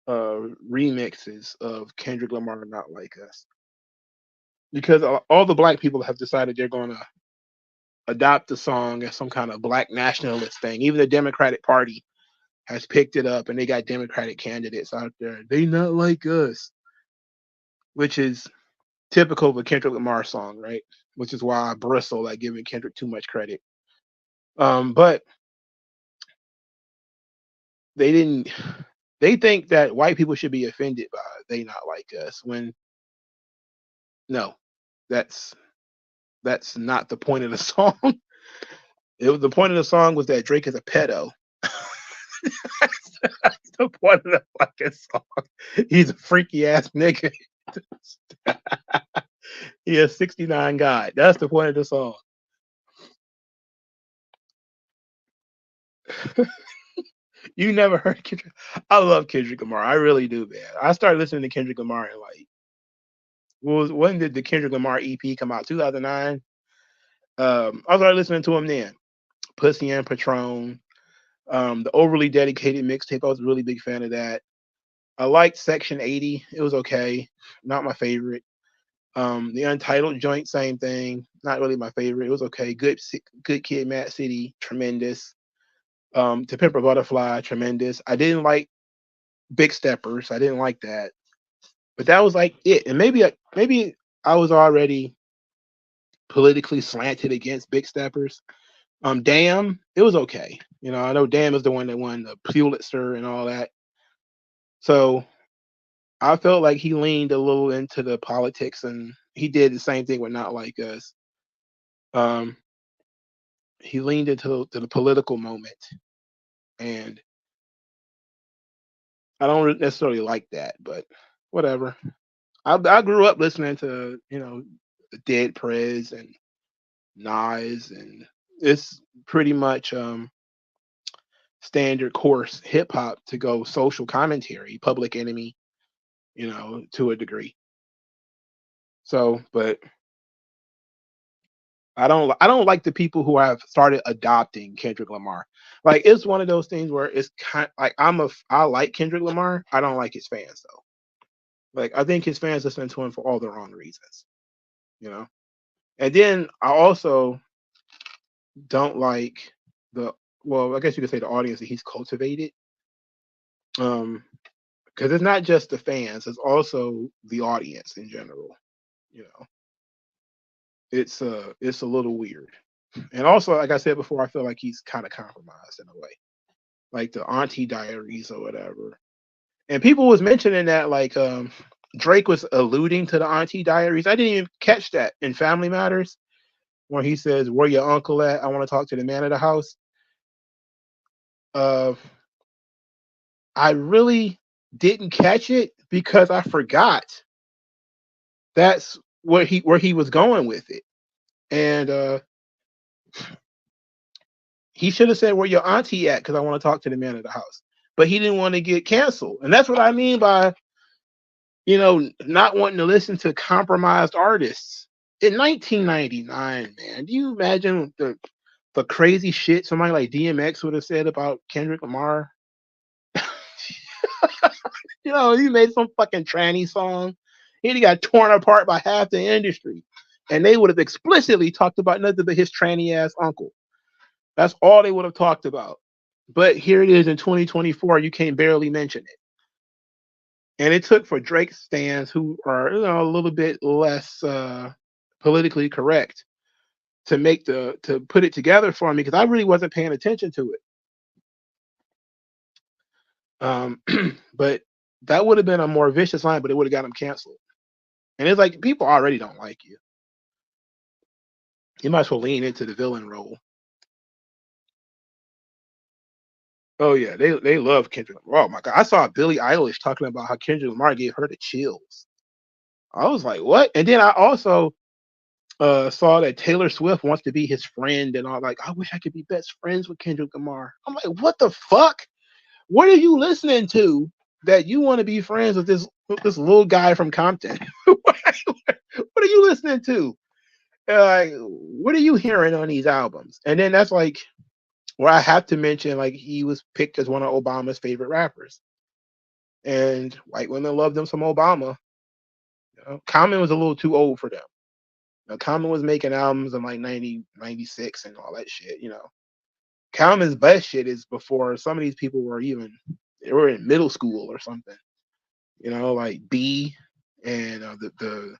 A: remixes of Kendrick Lamar Not Like Us. Because all the black people have decided they're gonna adopt the song as some kind of black nationalist thing. Even the Democratic Party has picked it up and they got Democratic candidates out there. They not like us. Which is typical of a Kendrick Lamar song, right? Which is why I bristle at giving Kendrick too much credit. But they didn't. They think that white people should be offended by "They Not Like Us." When no, that's not the point of the song. The point of the song was that Drake is a pedo. That's the point of the fucking song. He's a freaky ass nigga. He is 69 God. That's the point of the song. You never heard Kendrick? I love Kendrick Lamar. I really do, man. I started listening to Kendrick Lamar in like, when did the Kendrick Lamar EP come out? 2009. I started listening to him then. Pussy and Patron. The Overly Dedicated mixtape. I was a really big fan of that. I liked Section 80. It was okay. Not my favorite. The Untitled joint, same thing. Not really my favorite. It was okay. Good Kid, Mad City, tremendous. To Pimp a Butterfly, tremendous. I didn't like Big Steppers. I didn't like that, but that was like it. And maybe I was already politically slanted against Big Steppers. Damn, it was okay. I know Damn is the one that won the Pulitzer and all that. So I felt like he leaned a little into the politics, and he did the same thing with Not Like Us. Um, he leaned into the political moment, and I don't necessarily like that, but whatever. I grew up listening to Dead Prez and Nas, and it's pretty much standard course hip hop to go social commentary, Public Enemy, to a degree. So, but I don't like the people who have started adopting Kendrick Lamar. Like it's one of those things where it's kind like I like Kendrick Lamar. I don't like his fans though. Like I think his fans listen to him for all the wrong reasons, you know. And then I also don't like the well, I guess you could say the audience that he's cultivated. Um, because it's not just the fans; it's also the audience in general. You know, it's a little weird. And also, like I said before, I feel like he's kind of compromised in a way, like the Auntie Diaries or whatever. And people was mentioning that like Drake was alluding to the Auntie Diaries. I didn't even catch that in Family Matters where he says, "Where your uncle at? I want to talk to the man of the house." Uh, I really didn't catch it because I forgot that's where he was going with it. And he should have said, "Where your auntie at?" Because I want to talk to the man of the house. But he didn't want to get canceled, and that's what I mean by not wanting to listen to compromised artists. In 1999, man, do you imagine the crazy shit somebody like DMX would have said about Kendrick Lamar? He made some fucking tranny song. He got torn apart by half the industry. And they would have explicitly talked about nothing but his tranny ass uncle. That's all they would have talked about. But here it is in 2024, you can't barely mention it. And it took for Drake stands who are, a little bit less politically correct to put it together for me because I really wasn't paying attention to it. But that would have been a more vicious line, but it would have got him canceled. And it's like people already don't like you. You might as well lean into the villain role. Oh yeah, they love Kendrick Lamar. Oh my god, I saw Billie Eilish talking about how Kendrick Lamar gave her the chills. I was like, what? And then I also saw that Taylor Swift wants to be his friend, and all like, I wish I could be best friends with Kendrick Lamar. I'm like, what the fuck? What are you listening to that you want to be friends with this little guy from Compton? What are you listening to? What are you hearing on these albums? And then that's like where I have to mention, like, he was picked as one of Obama's favorite rappers, and white women loved him some Obama. Common was a little too old for them. Common was making albums in like 90, 96 and all that shit. Common's best shit is before some of these people they were in middle school or something. Like B and the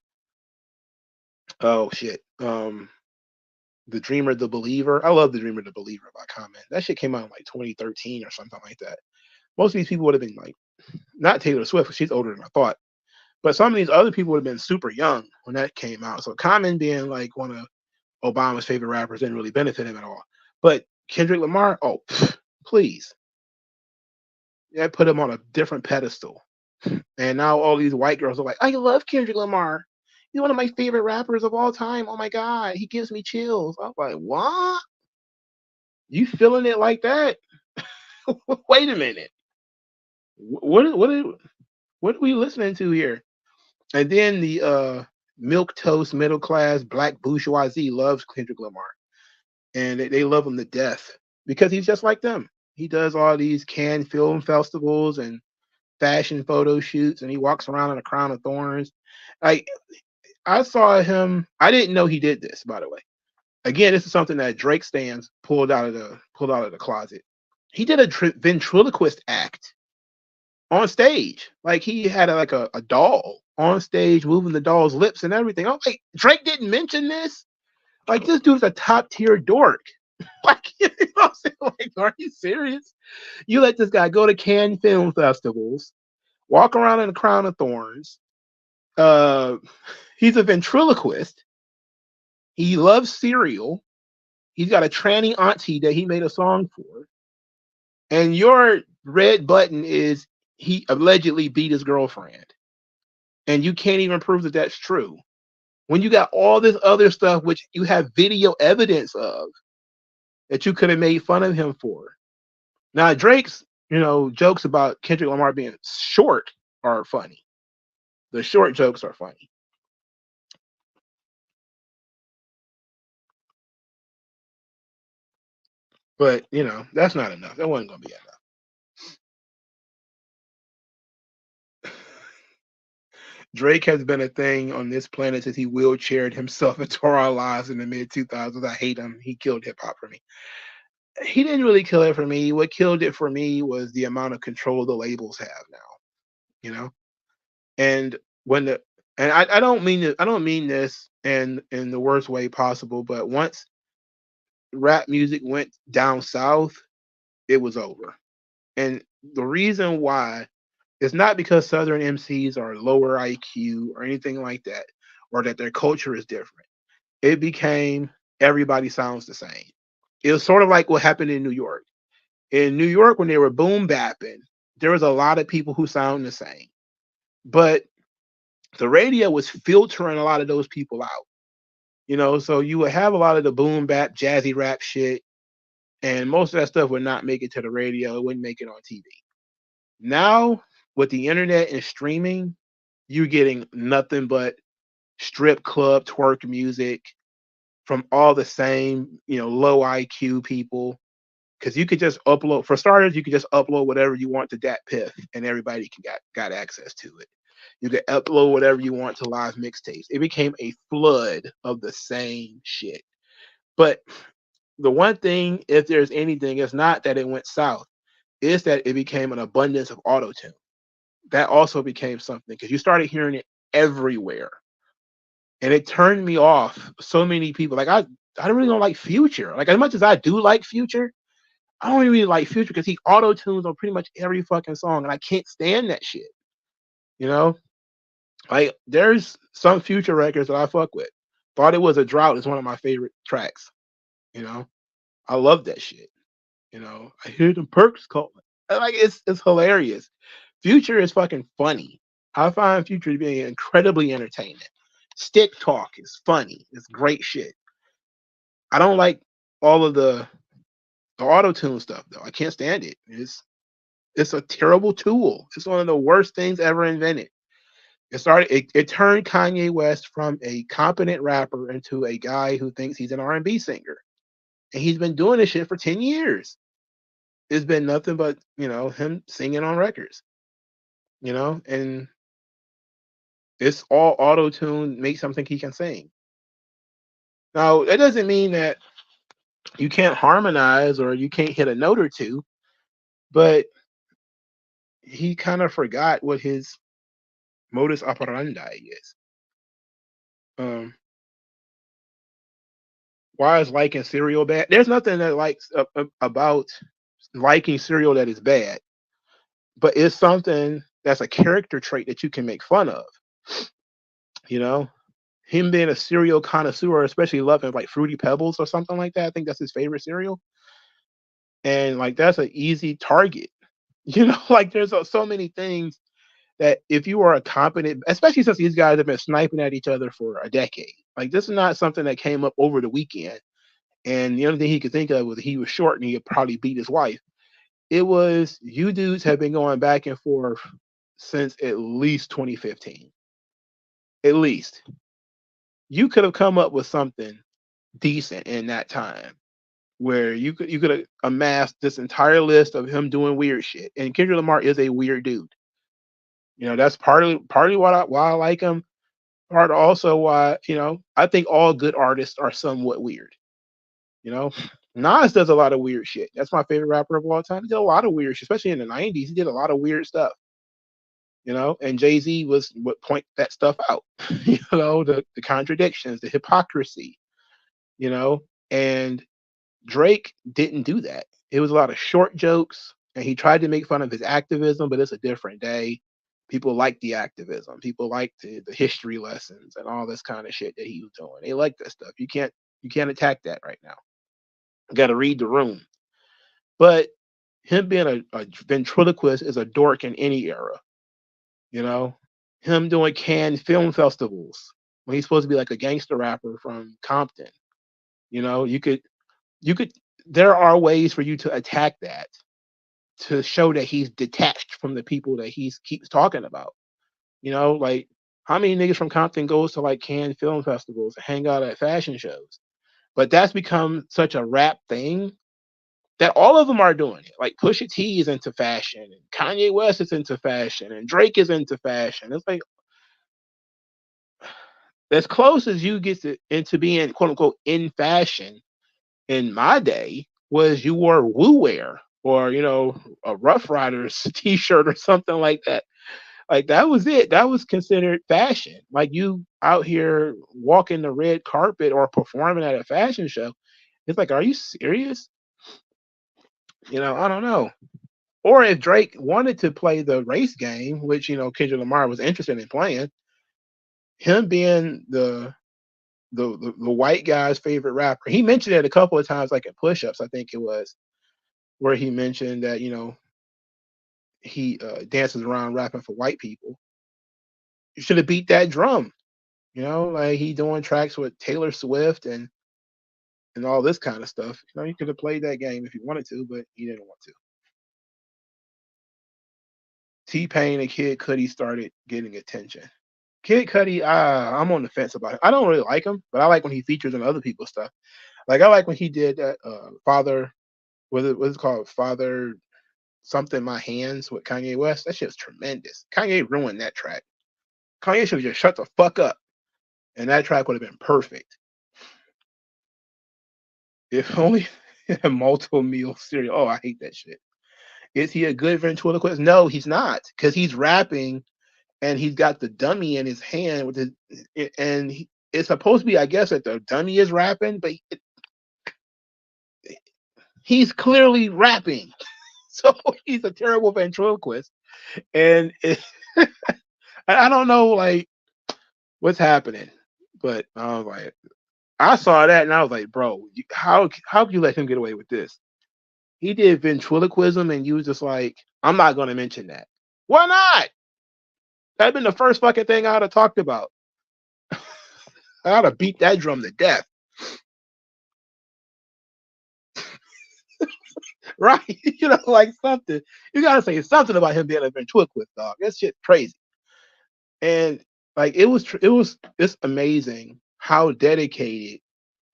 A: oh shit, the Dreamer, the Believer. I love the Dreamer, the Believer by Common. That shit came out in like 2013 or something like that. Most of these people would have been like, not Taylor Swift, she's older than I thought, but some of these other people would have been super young when that came out. So Common being like one of Obama's favorite rappers didn't really benefit him at all. But Kendrick Lamar, oh, please. That put him on a different pedestal. And now all these white girls are like, I love Kendrick Lamar. He's one of my favorite rappers of all time. Oh my God, he gives me chills. I'm like, what? You feeling it like that? Wait a minute. What are we listening to here? And then the milk toast middle class black bourgeoisie loves Kendrick Lamar, and they love him to death because he's just like them. He does all these Cannes film festivals and fashion photo shoots, and he walks around in a crown of thorns. Like I saw him. I didn't know he did this, by the way. Again, this is something that Drake stands pulled out of the closet. He did a ventriloquist act on stage. Like he had like a doll on stage moving the doll's lips and everything. I'm like, Drake didn't mention this. Like this dude's a top tier dork. Like, you know what I'm saying? Like, are you serious? You let this guy go to Cannes film festivals, walk around in a crown of thorns. Uh, he's a ventriloquist. He loves cereal. He's got a tranny auntie that he made a song for. And your red button is he allegedly beat his girlfriend. And you can't even prove that that's true. When you got all this other stuff, which you have video evidence of, that you could have made fun of him for. Now, Drake's, jokes about Kendrick Lamar being short are funny. The short jokes are funny. But, that's not enough. That wasn't going to be enough. Drake has been a thing on this planet since he wheelchaired himself into our lives in the mid 2000s. I hate him. He killed hip hop for me. He didn't really kill it for me. What killed it for me was the amount of control the labels have now. You know, and when the and I don't mean this in the worst way possible, but once rap music went down south, it was over. And the reason why is not because Southern MCs are lower IQ or anything like that, or that their culture is different. It became everybody sounds the same. It was sort of like what happened in New York. In New York, when they were boom bapping, there was a lot of people who sound the same. But the radio was filtering a lot of those people out. So you would have a lot of the boom bap, jazzy rap shit, and most of that stuff would not make it to the radio. It wouldn't make it on TV. Now, with the internet and streaming, you're getting nothing but strip club twerk music from all the same, low IQ people. Because you could just upload, for starters, you could just upload whatever you want to Dat Piff, and everybody got access to it. You could upload whatever you want to live mixtapes. It became a flood of the same shit. But the one thing, if there's anything, it's not that it went south. Is that it became an abundance of auto-tune. That also became something because you started hearing it everywhere. And it turned me off. So many people, like I really don't like Future. Like as much as I do like Future, I don't really like Future because he auto-tunes on pretty much every fucking song, and I can't stand that shit. You know? Like there's some Future records that I fuck with. Thought It Was a Drought is one of my favorite tracks. You know? I love that shit. I hear the perks calling. Like it's hilarious. Future is fucking funny. I find Future to be incredibly entertaining. Stick Talk is funny. It's great shit. I don't like all of the auto tune stuff though. I can't stand it. It's a terrible tool. It's one of the worst things ever invented. It turned Kanye West from a competent rapper into a guy who thinks he's an R&B singer. And he's been doing this shit for 10 years. It's been nothing but, him singing on records. And it's all auto tune, make something he can sing. Now, that doesn't mean that you can't harmonize or you can't hit a note or two, but he kind of forgot what his modus operandi is. Um, why is liking cereal bad? There's nothing that likes about liking cereal that is bad, but it's something that's a character trait that you can make fun of. Him being a cereal connoisseur, especially loving like Fruity Pebbles or something like that. I think that's his favorite cereal, and like that's an easy target. Like there's so many things that if you are a competent, especially since these guys have been sniping at each other for a decade, like this is not something that came up over the weekend. And the only thing he could think of was he was short and he could probably beat his wife. It was you dudes have been going back and forth since at least 2015. At least you could have come up with something decent in that time where you could have amassed this entire list of him doing weird shit. And Kendrick Lamar is a weird dude. That's partly why I like him. Part also why, I think all good artists are somewhat weird. You know, Nas does a lot of weird shit. That's my favorite rapper of all time. He did a lot of weird shit, especially in the '90s. He did a lot of weird stuff. And Jay Z was what point that stuff out. The contradictions, the hypocrisy. You know, and Drake didn't do that. It was a lot of short jokes, and he tried to make fun of his activism, but it's a different day. People like the activism. People like the history lessons and all this kind of shit that he was doing. They like that stuff. You can't attack that right now. You got to read the room. But him being a ventriloquist is a dork in any era. You know, him doing canned film festivals when he's supposed to be like a gangster rapper from Compton. You know, you could. There are ways for you to attack that to show that he's detached from the people that he keeps talking about. Like how many niggas from Compton goes to like canned film festivals and hang out at fashion shows? But that's become such a rap thing that all of them are doing it. Like Pusha T is into fashion, and Kanye West is into fashion, and Drake is into fashion. It's like as close as you get into being quote unquote in fashion in my day was you wore Woo wear or a Rough Riders t-shirt or something like that. Like that was it. That was considered fashion. Like you out here walking the red carpet or performing at a fashion show. It's like, are you serious? I don't know. Or if Drake wanted to play the race game, which Kendrick Lamar was interested in playing, him being the white guy's favorite rapper. He mentioned it a couple of times, like in push-ups, I think it was, where he mentioned that he dances around rapping for white people. You should have beat that drum. Like he doing tracks with Taylor Swift and all this kind of stuff. You could have played that game if you wanted to, but he didn't want to. T-Pain and Kid Cudi started getting attention. Kid Cudi, I'm on the fence about him. I don't really like him, but I like when he features in other people's stuff. Like I like when he did that Father, what's it called? Father something my hands with Kanye West. That shit's tremendous. Kanye ruined that track. Kanye should have just shut the fuck up, and that track would have been perfect. If only multiple meal cereal. Oh, I hate that shit. Is he a good ventriloquist? No, he's not, because he's rapping and he's got the dummy in his hand with and it's supposed to be, I guess, that the dummy is rapping, but he's clearly rapping. So he's a terrible ventriloquist, and I don't know like what's happening, but I was like, I saw that and I was like, bro, how could you let him get away with this? He did ventriloquism, and you was just like, I'm not going to mention that. Why not? That'd been the first fucking thing I'd have talked about. I'd have beat that drum to death. Right? Like something. You gotta say something about him being a ventriloquist, dog. That shit crazy. And like it's amazing how dedicated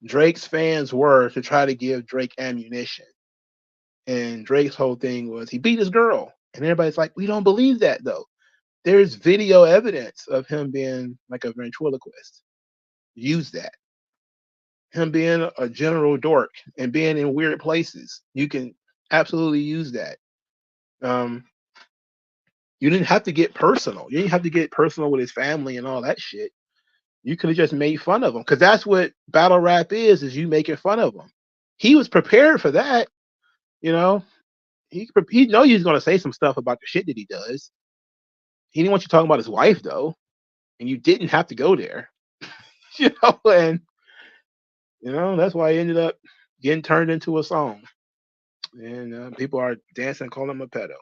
A: Drake's fans were to try to give Drake ammunition. And Drake's whole thing was he beat his girl. And everybody's like, we don't believe that though. There's video evidence of him being like a ventriloquist. Use that. Him being a general dork and being in weird places. You can absolutely use that. Um, you didn't have to get personal. You didn't have to get personal with his family and all that shit. You could have just made fun of him, because that's what battle rap is you making fun of him. He was prepared for that. You know, he know he's gonna say some stuff about the shit that he does. He didn't want you talking about his wife though, and you didn't have to go there. And that's why he ended up getting turned into a song, and people are dancing, calling him a pedo.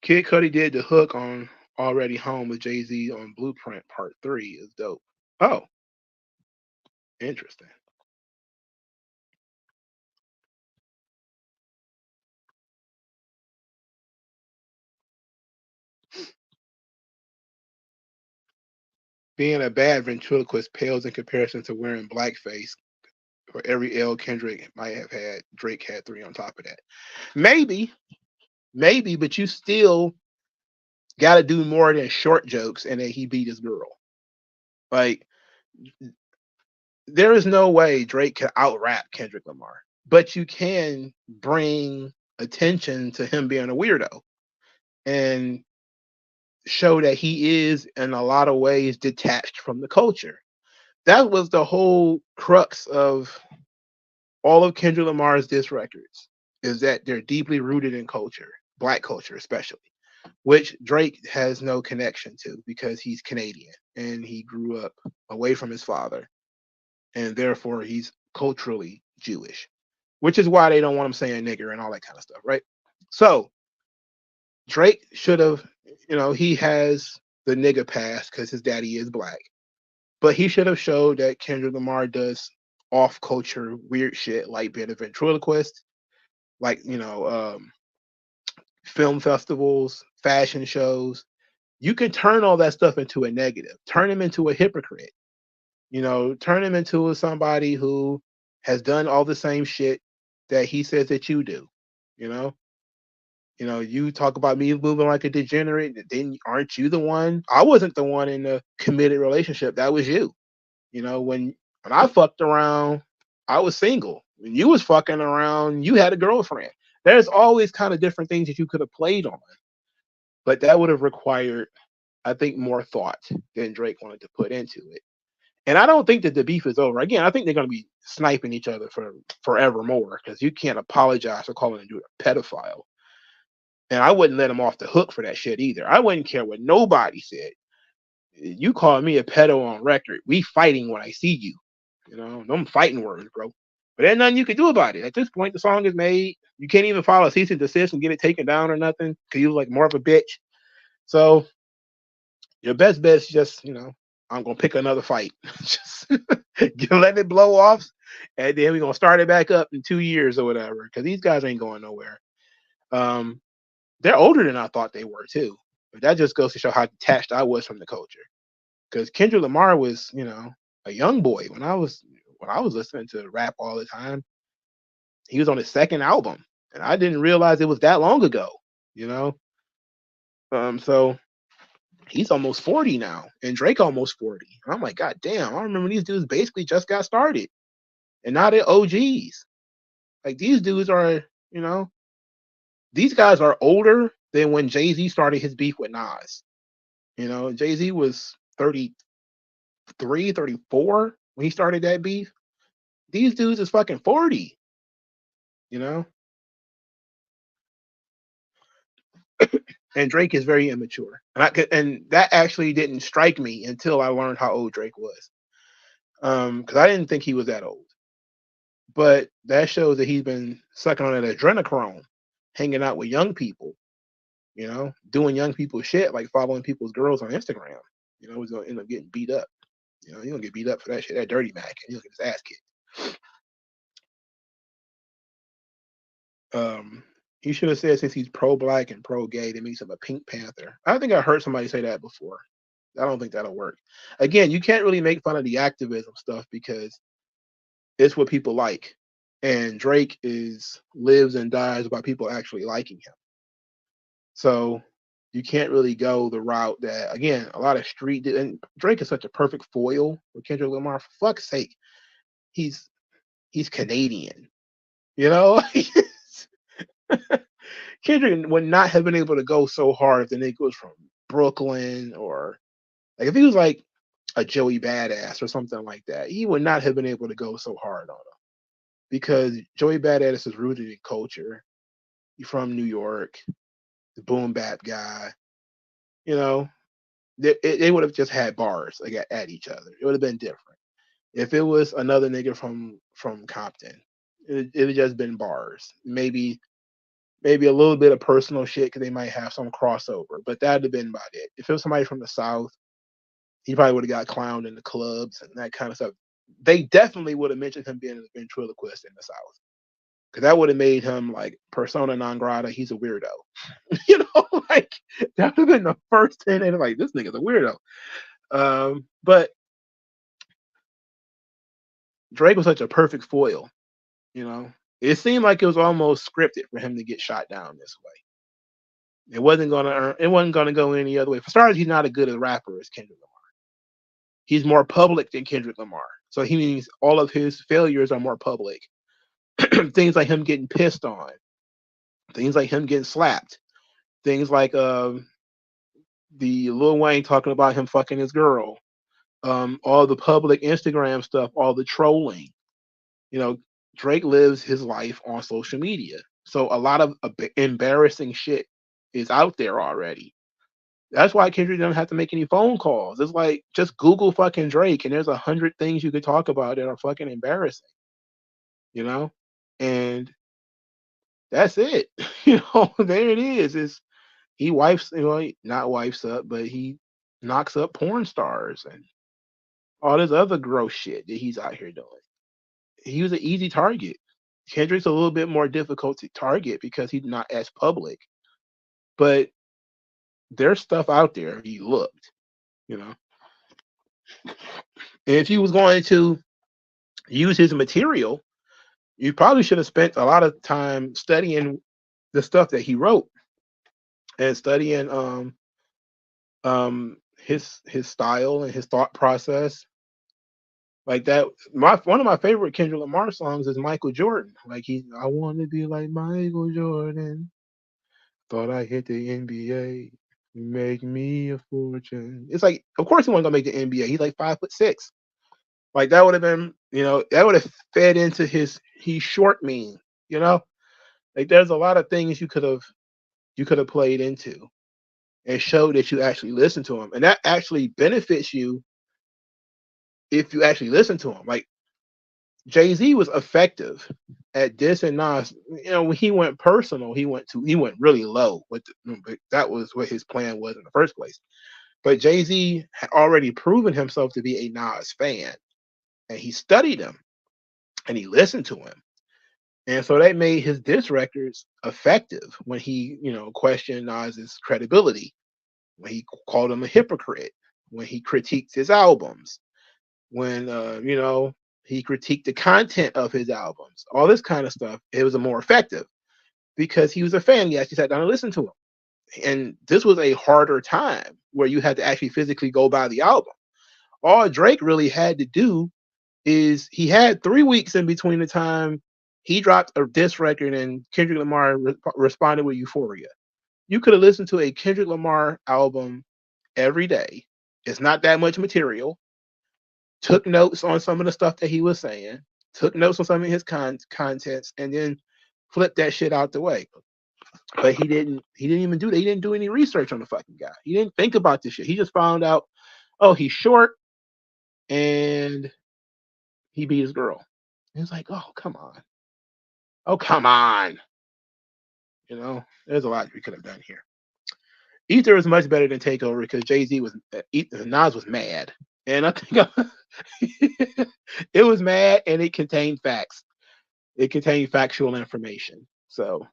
A: Kid Cudi did the hook on "Already Home" with Jay-Z on Blueprint Part 3. Is dope. Oh, interesting. Being a bad ventriloquist pales in comparison to wearing blackface. For every L Kendrick might have had, Drake had 3 on top of that. Maybe, but you still got to do more than short jokes and then he beat his girl. Like, there is no way Drake can out rap Kendrick Lamar, but you can bring attention to him being a weirdo and show that he is in a lot of ways detached from the culture. That was the whole crux of all of Kendrick Lamar's diss records, is that they're deeply rooted in culture, black culture especially, which Drake has no connection to because he's Canadian and he grew up away from his father, and therefore he's culturally Jewish, which is why they don't want him saying nigger and all that kind of stuff, right? So Drake should have, he has the nigga pass because his daddy is black, but he should have showed that Kendrick Lamar does off culture weird shit like being a ventriloquist, like film festivals, fashion shows. You can turn all that stuff into a negative, turn him into a hypocrite, turn him into somebody who has done all the same shit that he says that you do. You know, you talk about me moving like a degenerate. Then aren't you the one? I wasn't the one in a committed relationship. That was you. When I fucked around, I was single. When you was fucking around, you had a girlfriend. There's always kind of different things that you could have played on, but that would have required, I think, more thought than Drake wanted to put into it. And I don't think that the beef is over. Again, I think they're going to be sniping each other for forevermore because you can't apologize for calling a dude a pedophile. And I wouldn't let him off the hook for that shit either. I wouldn't care what nobody said. You call me a pedo on record. We fighting when I see you. Them fighting words, bro. But there's nothing you can do about it. At this point, the song is made. You can't even file a cease and desist and get it taken down or nothing because you was like more of a bitch. So your best bet is just, I'm gonna pick another fight. Just let it blow off, and then we're gonna start it back up in 2 years or whatever. Because these guys ain't going nowhere. Um, they're older than I thought they were too. But that just goes to show how detached I was from the culture. Because Kendrick Lamar was, a young boy when I was listening to rap all the time. He was on his second album, and I didn't realize it was that long ago. You know, so he's almost 40 now, and Drake almost 40. And I'm like, God damn! I remember these dudes basically just got started, and now they're OGs. Like these dudes are, you know, these guys are older than when Jay-Z started his beef with Nas. Jay-Z was 33, 34 when he started that beef. These dudes is fucking 40, you know? And Drake is very immature. And that actually didn't strike me until I learned how old Drake was. Because I didn't think he was that old. But that shows that he's been sucking on that adrenochrome, hanging out with young people, doing young people shit like following people's girls on Instagram. He's gonna end up getting beat up. He's gonna get beat up for that shit, that dirty Mac, and he'll get his ass kicked. He should have said since he's pro-black and pro-gay, that makes him a Pink Panther. I think I heard somebody say that before. I don't think that'll work. Again, you can't really make fun of the activism stuff because it's what people like, and Drake lives and dies by people actually liking him. So you can't really go the route that, again, a lot of street, and Drake is such a perfect foil for Kendrick Lamar. For fuck's sake, he's Canadian, you know. Kendrick would not have been able to go so hard if the nigga was from Brooklyn, or like if he was like a Joey Badass or something like that. He would not have been able to go so hard on him because Joey Badass is rooted in culture. He's from New York, the boom bap guy. You know, they would have just had bars like at each other. It would have been different. If it was another nigga from Compton, it would just been bars. Maybe a little bit of personal shit because they might have some crossover, but that'd have been about it. If it was somebody from the South, he probably would have got clowned in the clubs and that kind of stuff. They definitely would have mentioned him being a ventriloquist in the South because that would have made him like persona non grata. He's a weirdo, like that would have been the first thing. And like, this nigga's a weirdo. But Drake was such a perfect foil. It seemed like it was almost scripted for him to get shot down this way. It wasn't gonna earn. It wasn't gonna go any other way. For starters, he's not as good a rapper as Kendrick Lamar. He's more public than Kendrick Lamar. So he means all of his failures are more public. Things like him getting pissed on, things like him getting slapped, things like the Lil Wayne talking about him fucking his girl, all the public Instagram stuff, all the trolling. You know, Drake lives his life on social media, so a lot of embarrassing shit is out there already. That's why Kendrick doesn't have to make any phone calls. It's like just Google fucking Drake, and there's 100 things you could talk about that are fucking embarrassing. You know, and that's it. There it is. It's he wipes, not wipes up, but he knocks up porn stars and all this other gross shit that he's out here doing. He was an easy target. Kendrick's a little bit more difficult to target because he's not as public, but there's stuff out there. He looked, you know. And if he was going to use his material, you probably should have spent a lot of time studying the stuff that he wrote and studying his style and his thought process like that. One of my favorite Kendrick Lamar songs is Michael Jordan. Like I want to be like Michael Jordan. Thought I hit the NBA. Make me a fortune. It's like, of course he wasn't gonna make the NBA. He's like 5'6". Like that would have been, that would have fed into his he's short meme. You know, like there's a lot of things you could have played into and showed that you actually listen to him, and that actually benefits you if you actually listen to him. Like Jay-Z was effective at dissing Nas. When he went personal, he went really low. But that was what his plan was in the first place. But Jay-Z had already proven himself to be a Nas fan, and he studied him and he listened to him. And so that made his diss records effective when he, questioned Nas's credibility, when he called him a hypocrite, when he critiqued his albums, when he critiqued the content of his albums, all this kind of stuff. It was a more effective because he was a fan. He actually sat down and listened to him. And this was a harder time where you had to actually physically go buy the album. All Drake really had to do is he had 3 weeks in between the time he dropped a diss record and Kendrick Lamar responded with Euphoria. You could have listened to a Kendrick Lamar album every day. It's not that much material. Took notes on some of the stuff that he was saying, took notes on some of his contents, and then flipped that shit out the way. But he didn't even do that. He didn't do any research on the fucking guy. He didn't think about this shit. He just found out, oh, he's short and he beat his girl. And it's like, oh, come on. Oh, come on. There's a lot we could have done here. Ether is much better than Takeover because Jay-Z Nas was mad. And I think it was mad and it contained facts. It contained factual information. So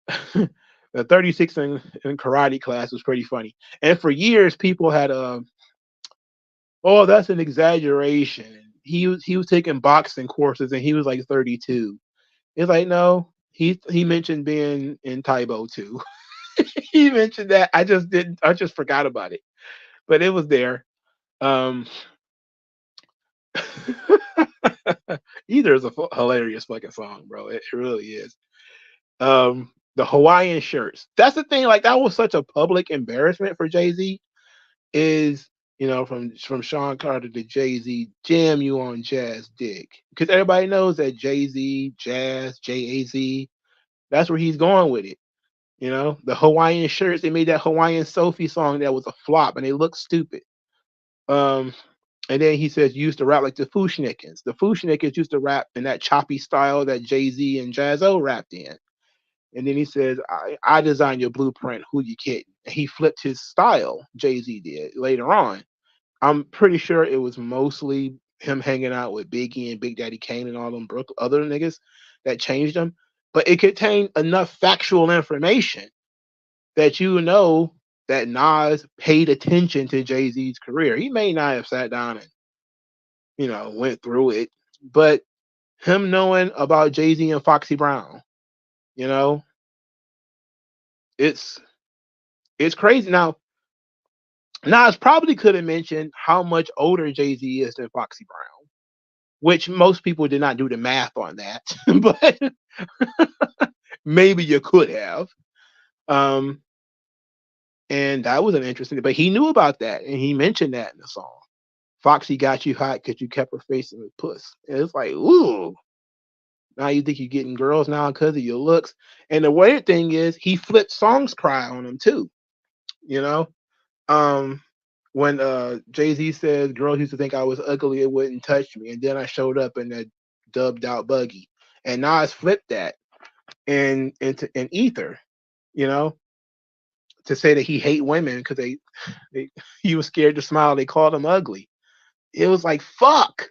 A: the 36 in karate class was pretty funny. And for years, people had oh, that's an exaggeration. He was taking boxing courses and he was like 32. It's like, no, he mentioned being in Taibo too. He mentioned that. I just forgot about it. But it was there. Um Either is a hilarious fucking song, bro. It really is. The Hawaiian shirts. That's the thing. Like that was such a public embarrassment for Jay-Z. Is from Sean Carter to Jay-Z, jam you on Jazz Dick, because everybody knows that Jay-Z, Jazz, Jaz, that's where he's going with it. The Hawaiian shirts. They made that Hawaiian Sophie song that was a flop, and they look stupid. And then he says used to rap like the Fushnikins. The Fushnikins used to rap in that choppy style that Jay-Z and Jaz-O rapped in. And then he says, I designed your blueprint. Who you kidding? And he flipped his style. Jay-Z did later on. I'm pretty sure it was mostly him hanging out with Biggie and Big Daddy Kane and all them other niggas that changed him. But it contained enough factual information that that Nas paid attention to Jay-Z's career. He may not have sat down and, went through it, but him knowing about Jay-Z and Foxy Brown, you know, it's crazy. Now, Nas probably could have mentioned how much older Jay-Z is than Foxy Brown, which most people did not do the math on that, but maybe you could have. Um, and that was an interesting, but he knew about that and he mentioned that in the song. Foxy got you hot because you kept her face in the puss. And it's like, ooh, now you think you're getting girls now because of your looks. And the weird thing is, he flipped Songs Cry on him too. You know, um, when Jay-Z says girls used to think I was ugly and wouldn't touch me, and then I showed up in that dubbed out buggy, and Nas flipped that in Ether, you know, to say that he hate women because they he was scared to smile. They called him ugly. It was like fuck.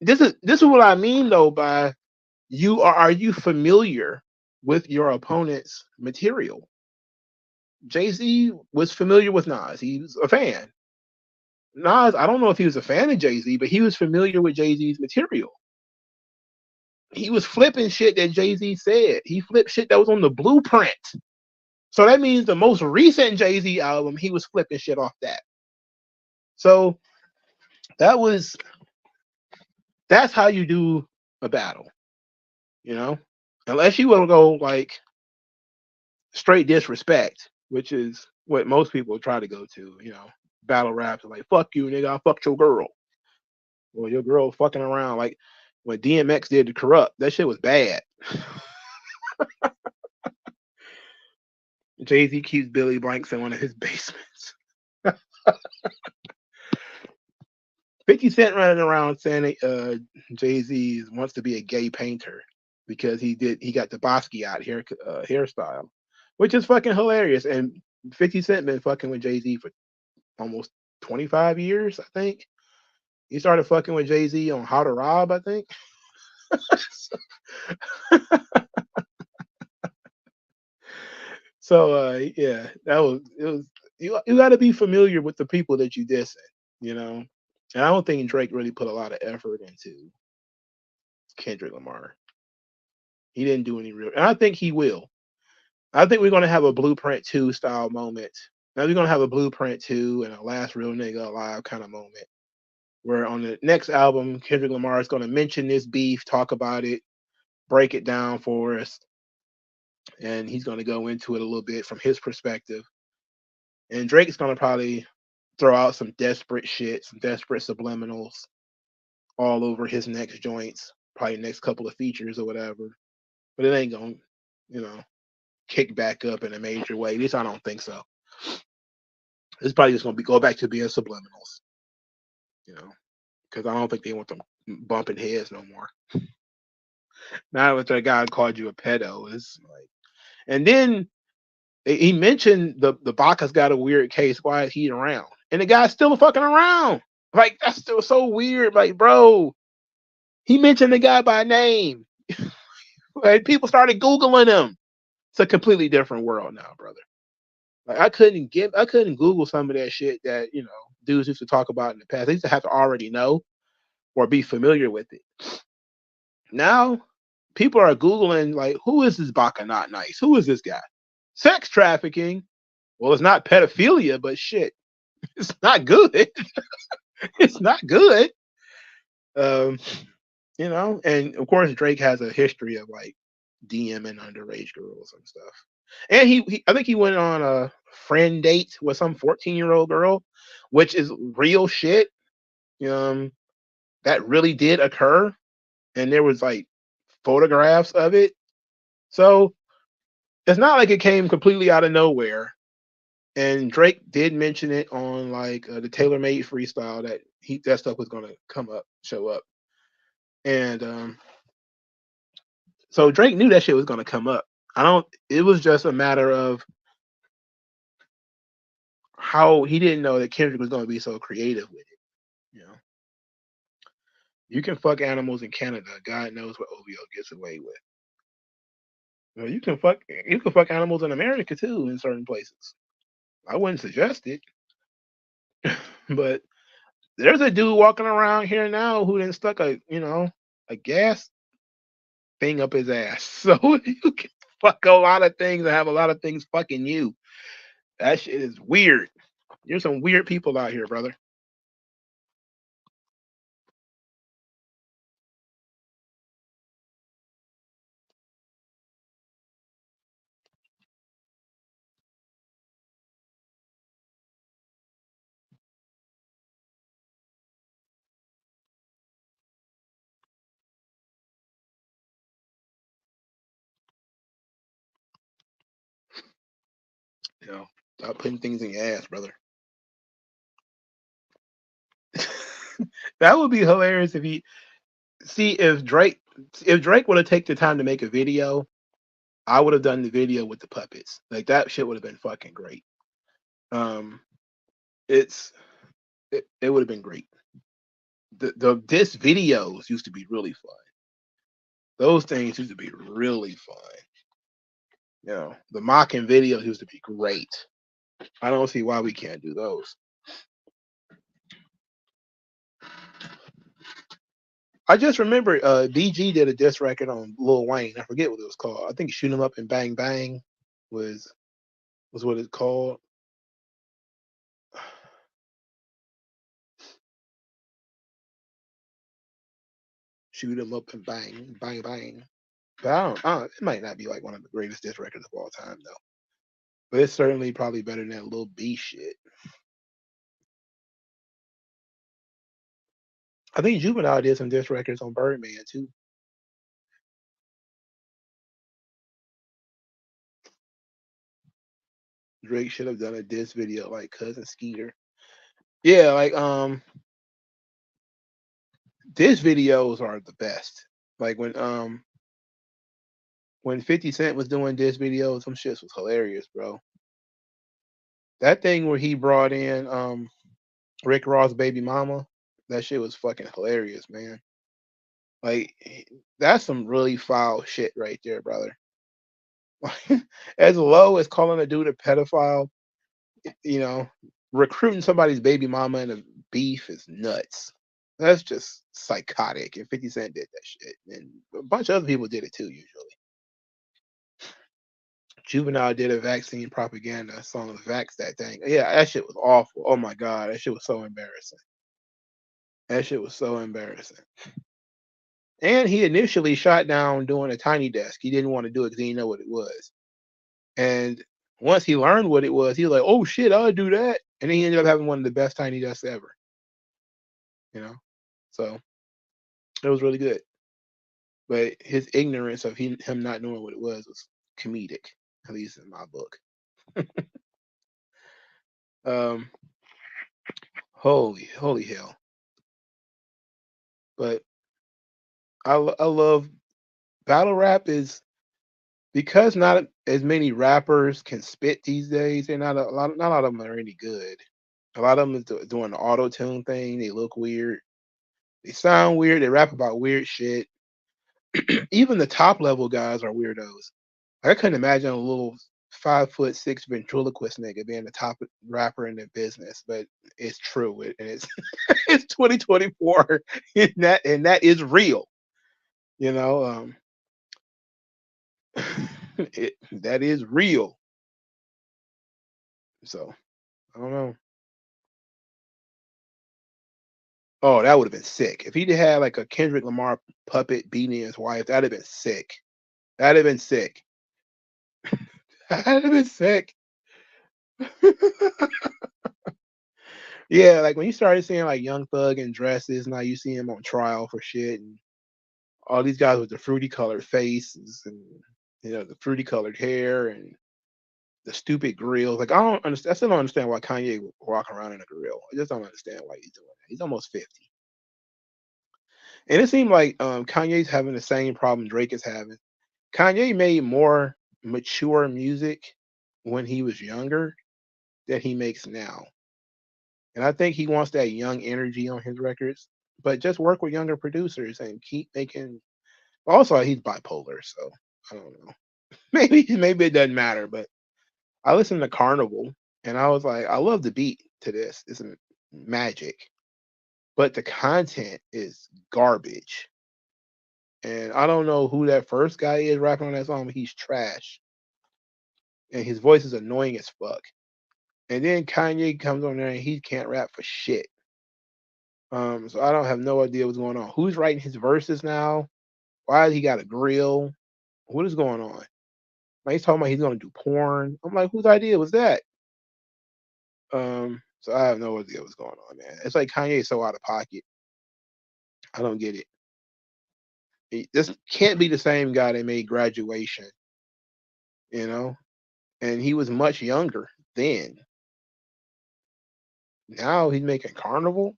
A: This is what I mean though by are you familiar with your opponent's material? Jay-Z was familiar with Nas. He was a fan. Nas, I don't know if he was a fan of Jay-Z, but he was familiar with Jay-Z's material. He was flipping shit that Jay-Z said. He flipped shit that was on the blueprint. So that means the most recent Jay-Z album, he was flipping shit off that. So that's how you do a battle, you know? Unless you want to go like straight disrespect, which is what most people try to go to, you know. Battle raps are like, fuck you, nigga, I fucked your girl. Well, your girl fucking around. Like when DMX did the Corrupt, that shit was bad. Jay-Z keeps Billy Blanks in one of his basements. 50 Cent running around saying Jay-Z wants to be a gay painter because he got the Basquiat hairstyle, which is fucking hilarious. And 50 Cent been fucking with Jay-Z for almost 25 years, I think. He started fucking with Jay-Z on How to Rob, I think. So yeah, you got to be familiar with the people that you dissing, you know. And I don't think Drake really put a lot of effort into Kendrick Lamar. He didn't do any real, and I think he will. I think we're gonna have a Blueprint 2 style moment. Now we're gonna have a Blueprint 2 and a Last Real Nigga Alive kind of moment, where on the next album, Kendrick Lamar is gonna mention this beef, talk about it, break it down for us, and he's gonna go into it a little bit from his perspective. And Drake's gonna probably throw out some desperate shit, some desperate subliminals all over his next joints, probably next couple of features or whatever. But it ain't gonna, you know, kick back up in a major way. At least I don't think so. It's probably just gonna go back to being subliminals, you know, because I don't think they want them bumping heads no more. Now that that guy called you a pedo, it's like, and then he mentioned the Baca's got a weird case. Why is he around? And the guy's still fucking around. Like that's still so weird. Like, bro, he mentioned the guy by name. Like people started googling him. It's a completely different world now, brother. Like I couldn't Google some of that shit that dudes used to talk about in the past. They used to have to already know or be familiar with it. Now people are googling like, who is this Baca not nice? Who is this guy? Sex trafficking. Well, it's not pedophilia, but shit, it's not good. It's not good. Um, and of course Drake has a history of like DMing underage girls and stuff. And I think he went on a friend date with some 14-year-old girl, which is real shit. That really did occur, and there was like photographs of it. So it's not like it came completely out of nowhere. And Drake did mention it on like the Taylor Made freestyle that stuff was gonna show up, and so Drake knew that shit was gonna come up. It was just a matter of how he didn't know that Kendrick was gonna be so creative with it. You can fuck animals in Canada. God knows what OVO gets away with. You can fuck animals in America too in certain places. I wouldn't suggest it, but there's a dude walking around here now who then stuck a gas thing up his ass. So fuck a lot of things and have a lot of things fucking you. That shit is weird. There's some weird people out here, brother. You know, stop putting things in your ass, brother. That would be hilarious if he see if Drake would have taken the time to make a video, I would have done the video with the puppets. Like that shit would have been fucking great. Um, it's it would have been great. The this videos used to be really fun. Those things used to be really fun. You know, the mocking videos used to be great. I don't see why we can't do those. I just remember BG did a diss record on Lil Wayne. I forget what it was called. I think Shoot 'Em Up and Bang Bang was was what it's called. Shoot 'Em Up and Bang Bang Bang. But it might not be like one of the greatest diss records of all time though. But it's certainly probably better than that Lil B shit. I think Juvenile did some diss records on Birdman too. Drake should have done a diss video like Cousin Skeeter. Yeah, like diss videos are the best. Like when 50 Cent was doing diss videos, some shits was hilarious, bro. That thing where he brought in Rick Ross' baby mama, that shit was fucking hilarious, man. Like that's some really foul shit right there, brother. As low as calling a dude a pedophile, you know, recruiting somebody's baby mama in a beef is nuts. That's just psychotic. And 50 Cent did that shit. And a bunch of other people did it too, usually. Juvenile did a vaccine propaganda song, Vax that thing. Yeah, that shit was awful. Oh my God. That shit was so embarrassing. That shit was so embarrassing. And he initially shot down doing a tiny desk. He didn't want to do it because he didn't know what it was. And once he learned what it was, he was like, "Oh shit, I'll do that." And then he ended up having one of the best tiny desks ever. You know, so it was really good. But his ignorance of him not knowing what it was comedic, at least in my book. Um, holy hell! But I love battle rap is because not as many rappers can spit these days. They're not a lot of them are any good. A lot of them is doing the auto tune thing. They look weird. They sound weird. They rap about weird shit. Even the top level guys are weirdos. I couldn't imagine a little 5'6" ventriloquist nigga being the top rapper in the business, but it's true, and it's it's 2024, and that is real. You know, that is real. So I don't know. Oh, that would have been sick if he'd had like a Kendrick Lamar puppet beating his wife. That'd have been sick. That'd have been sick. That'd have been sick. Yeah, like when you started seeing like Young Thug in dresses, now you see him on trial for shit, and all these guys with the fruity colored faces and the fruity colored hair and the stupid grills. Like I don't understand. I still don't understand why Kanye would walk around in a grill. I just don't understand why he's doing that. He's almost 50, and it seemed like Kanye's having the same problem Drake is having. Kanye made more mature music when he was younger than he makes now. And I think he wants that young energy on his records, but just work with younger producers and keep making. Also, he's bipolar, so I don't know. Maybe it doesn't matter, but I listened to Carnival and I was like, I love the beat to this. It's magic, but the content is garbage. And I don't know who that first guy is rapping on that song, but he's trash. And his voice is annoying as fuck. And then Kanye comes on there and he can't rap for shit. So I don't have no idea what's going on. Who's writing his verses now? Why has he got a grill? What is going on? Like, he's talking about he's gonna do porn. I'm like, whose idea was that? So I have no idea what's going on, man. It's like Kanye's so out of pocket. I don't get it. This can't be the same guy that made Graduation, you know? And he was much younger then. Now he's making Carnival.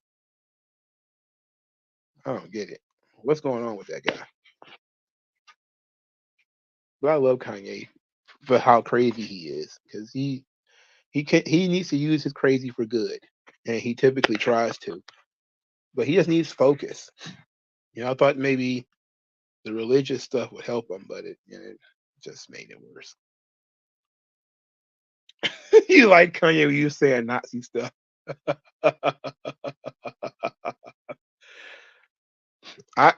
A: I don't get it. What's going on with that guy? But I love Kanye for how crazy he is because he needs to use his crazy for good, and he typically tries to. But he just needs focus. I thought maybe the religious stuff would help him, but it just made it worse. You like Kanye when you saying Nazi stuff. I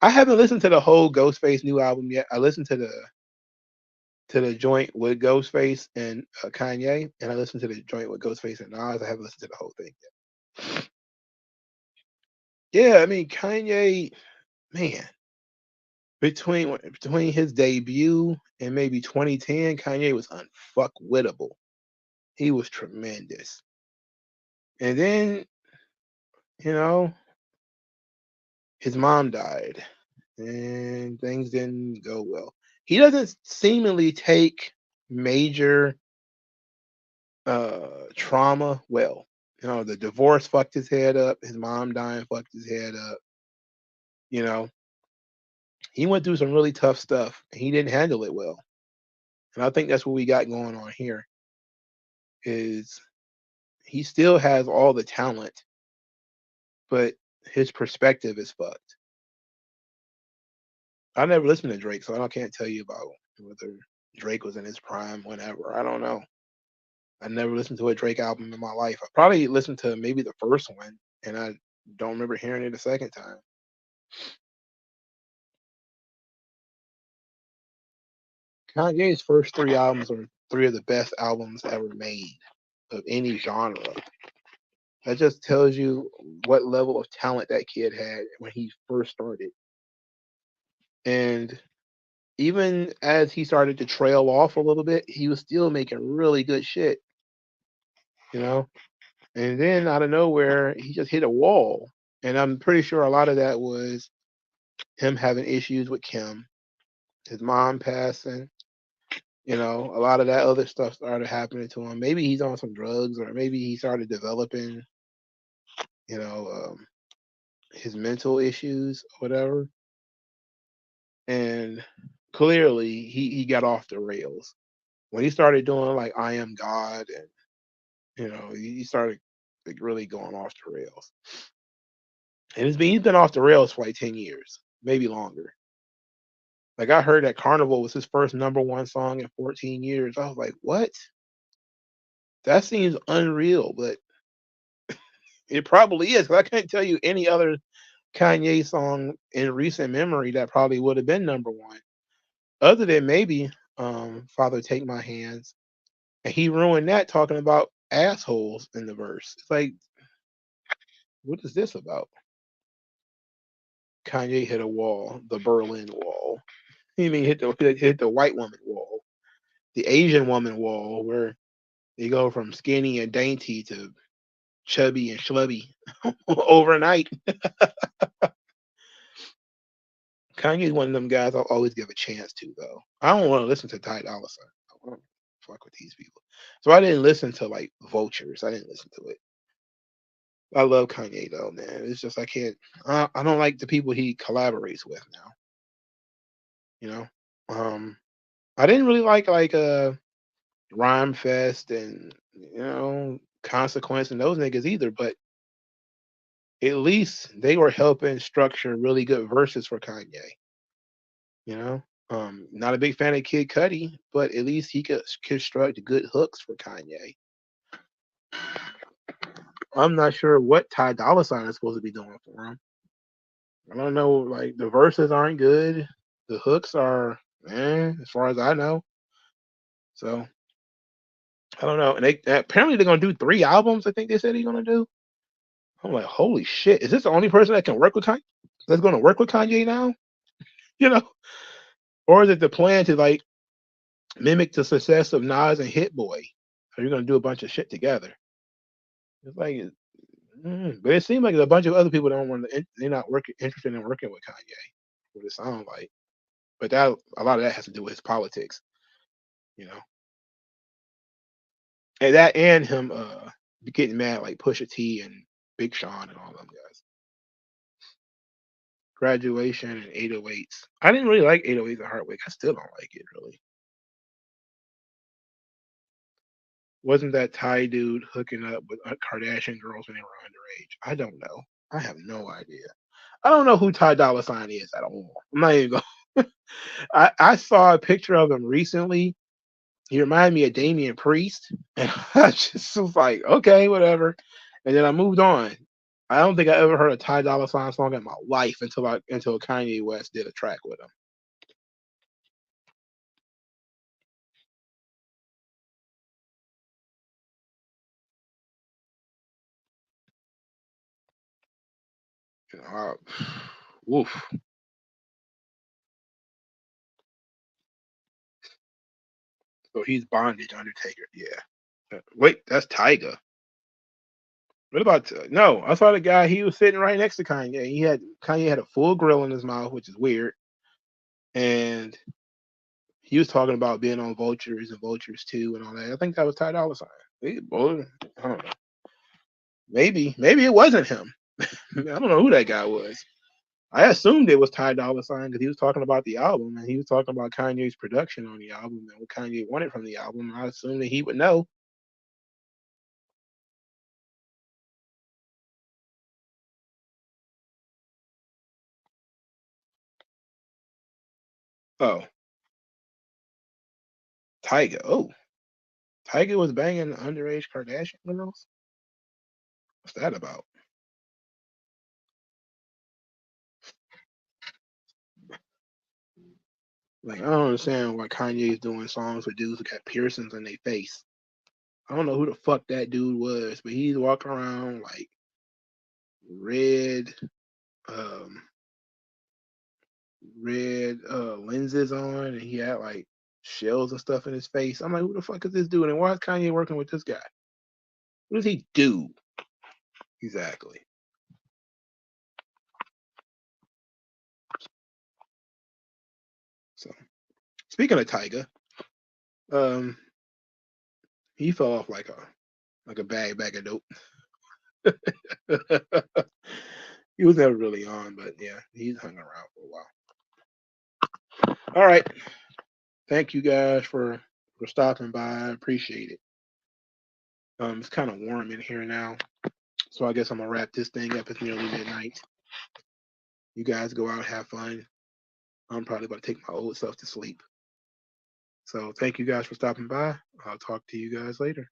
A: I haven't listened to the whole Ghostface new album yet. I listened to the joint with Ghostface and Kanye, and I listened to the joint with Ghostface and Nas. I haven't listened to the whole thing yet. Yeah, I mean Kanye, man, between his debut and maybe 2010, Kanye was unfuckwittable. He was tremendous. And then, you know, his mom died and things didn't go well. He doesn't seemingly take major trauma well. The divorce fucked his head up, his mom dying fucked his head up, you know. He went through some really tough stuff and he didn't handle it well. And I think that's what we got going on here is he still has all the talent, but his perspective is fucked. I never listened to Drake, so I can't tell you about whether Drake was in his prime, whenever. I don't know. I never listened to a Drake album in my life. I probably listened to maybe the first one, and I don't remember hearing it a second time. Kanye's first three albums are three of the best albums ever made of any genre. That just tells you what level of talent that kid had when he first started. And even as he started to trail off a little bit, he was still making really good shit, you know? And then out of nowhere, he just hit a wall. And I'm pretty sure a lot of that was him having issues with Kim, his mom passing, a lot of that other stuff started happening to him. Maybe he's on some drugs, or maybe he started developing, you know, um, his mental issues, whatever. And clearly, he got off the rails when he started doing like "I Am God," and he started like really going off the rails. And he's been off the rails for like 10 years, maybe longer. Like I heard that "Carnival" was his first number one song in 14 years. I was like, what? That seems unreal, but it probably is. 'Cause I can't tell you any other Kanye song in recent memory that probably would have been number one, other than maybe "Father Take My Hands," and he ruined that talking about assholes in the verse. It's like, what is this about? Kanye hit a wall, the Berlin Wall. You mean hit the white woman wall, the Asian woman wall, where you go from skinny and dainty to chubby and schlubby overnight. Kanye's one of them guys I'll always give a chance to, though. I don't want to listen to Ty Dolla $ign. I want to fuck with these people. So I didn't listen to like Vultures. I didn't listen to it. I love Kanye though, man. It's just I can't. I don't like the people he collaborates with now. You know, I didn't really like Rhyme Fest and Consequence and those niggas either. But at least they were helping structure really good verses for Kanye. You know, not a big fan of Kid Cudi, but at least he could construct good hooks for Kanye. I'm not sure what Ty Dolla $ign is supposed to be doing for him. I don't know. Like the verses aren't good. The hooks are, as far as I know. So I don't know. And they apparently they're gonna do 3 albums. I think they said he's gonna do. I'm like, holy shit! Is this the only person that can work with Kanye? That's gonna work with Kanye now? You know, or is it the plan to like mimic the success of Nas and Hit Boy? Are you gonna do a bunch of shit together? It's like, but it seems like a bunch of other people don't want to. They're not working interested in working with Kanye. What it sounds like, but that a lot of that has to do with his politics, you know, and that and him getting mad like Pusha T and Big Sean and all them guys. Graduation and 808s. I didn't really like 808s and Heartbreak. I still don't like it really. Wasn't that Thai dude hooking up with Kardashian girls when they were underage? I don't know. I have no idea. I don't know who Ty Dolla Sign is at all. I'm not even going. I saw a picture of him recently. He reminded me of Damian Priest, and I just was like, okay, whatever. And then I moved on. I don't think I ever heard a Ty Dolla Sign song in my life until Kanye West did a track with him. You know, woof. So he's Bondage Undertaker. Yeah. Wait, that's Tyga. What about no? I saw the guy. He was sitting right next to Kanye. Kanye had a full grill in his mouth, which is weird, and he was talking about being on Vultures and Vultures 2 and all that. I think that was Ty Dolla Sign. Boy, I don't know. Maybe it wasn't him. I don't know who that guy was. I assumed it was Ty Dolla Sign because he was talking about the album and he was talking about Kanye's production on the album and what Kanye wanted from the album. And I assumed that he would know. Oh, Tyga. Oh, Tyga was banging underage Kardashian girls. What's that about? Like, I don't understand why Kanye's doing songs with dudes who got piercings in their face. I don't know who the fuck that dude was, but he's walking around like red, um, red lenses on, and he had like shells and stuff in his face. I'm like, who the fuck is this dude? And why is Kanye working with this guy? What does he do exactly? So, speaking of Tyga, um, he fell off like a bag of dope. He was never really on, but yeah, he's hung around for a while. All right. Thank you guys for stopping by. I appreciate it. It's kind of warm in here now, so I guess I'm gonna wrap this thing up. It's nearly midnight. You guys go out, have fun. I'm probably about to take my old self to sleep. So thank you guys for stopping by. I'll talk to you guys later.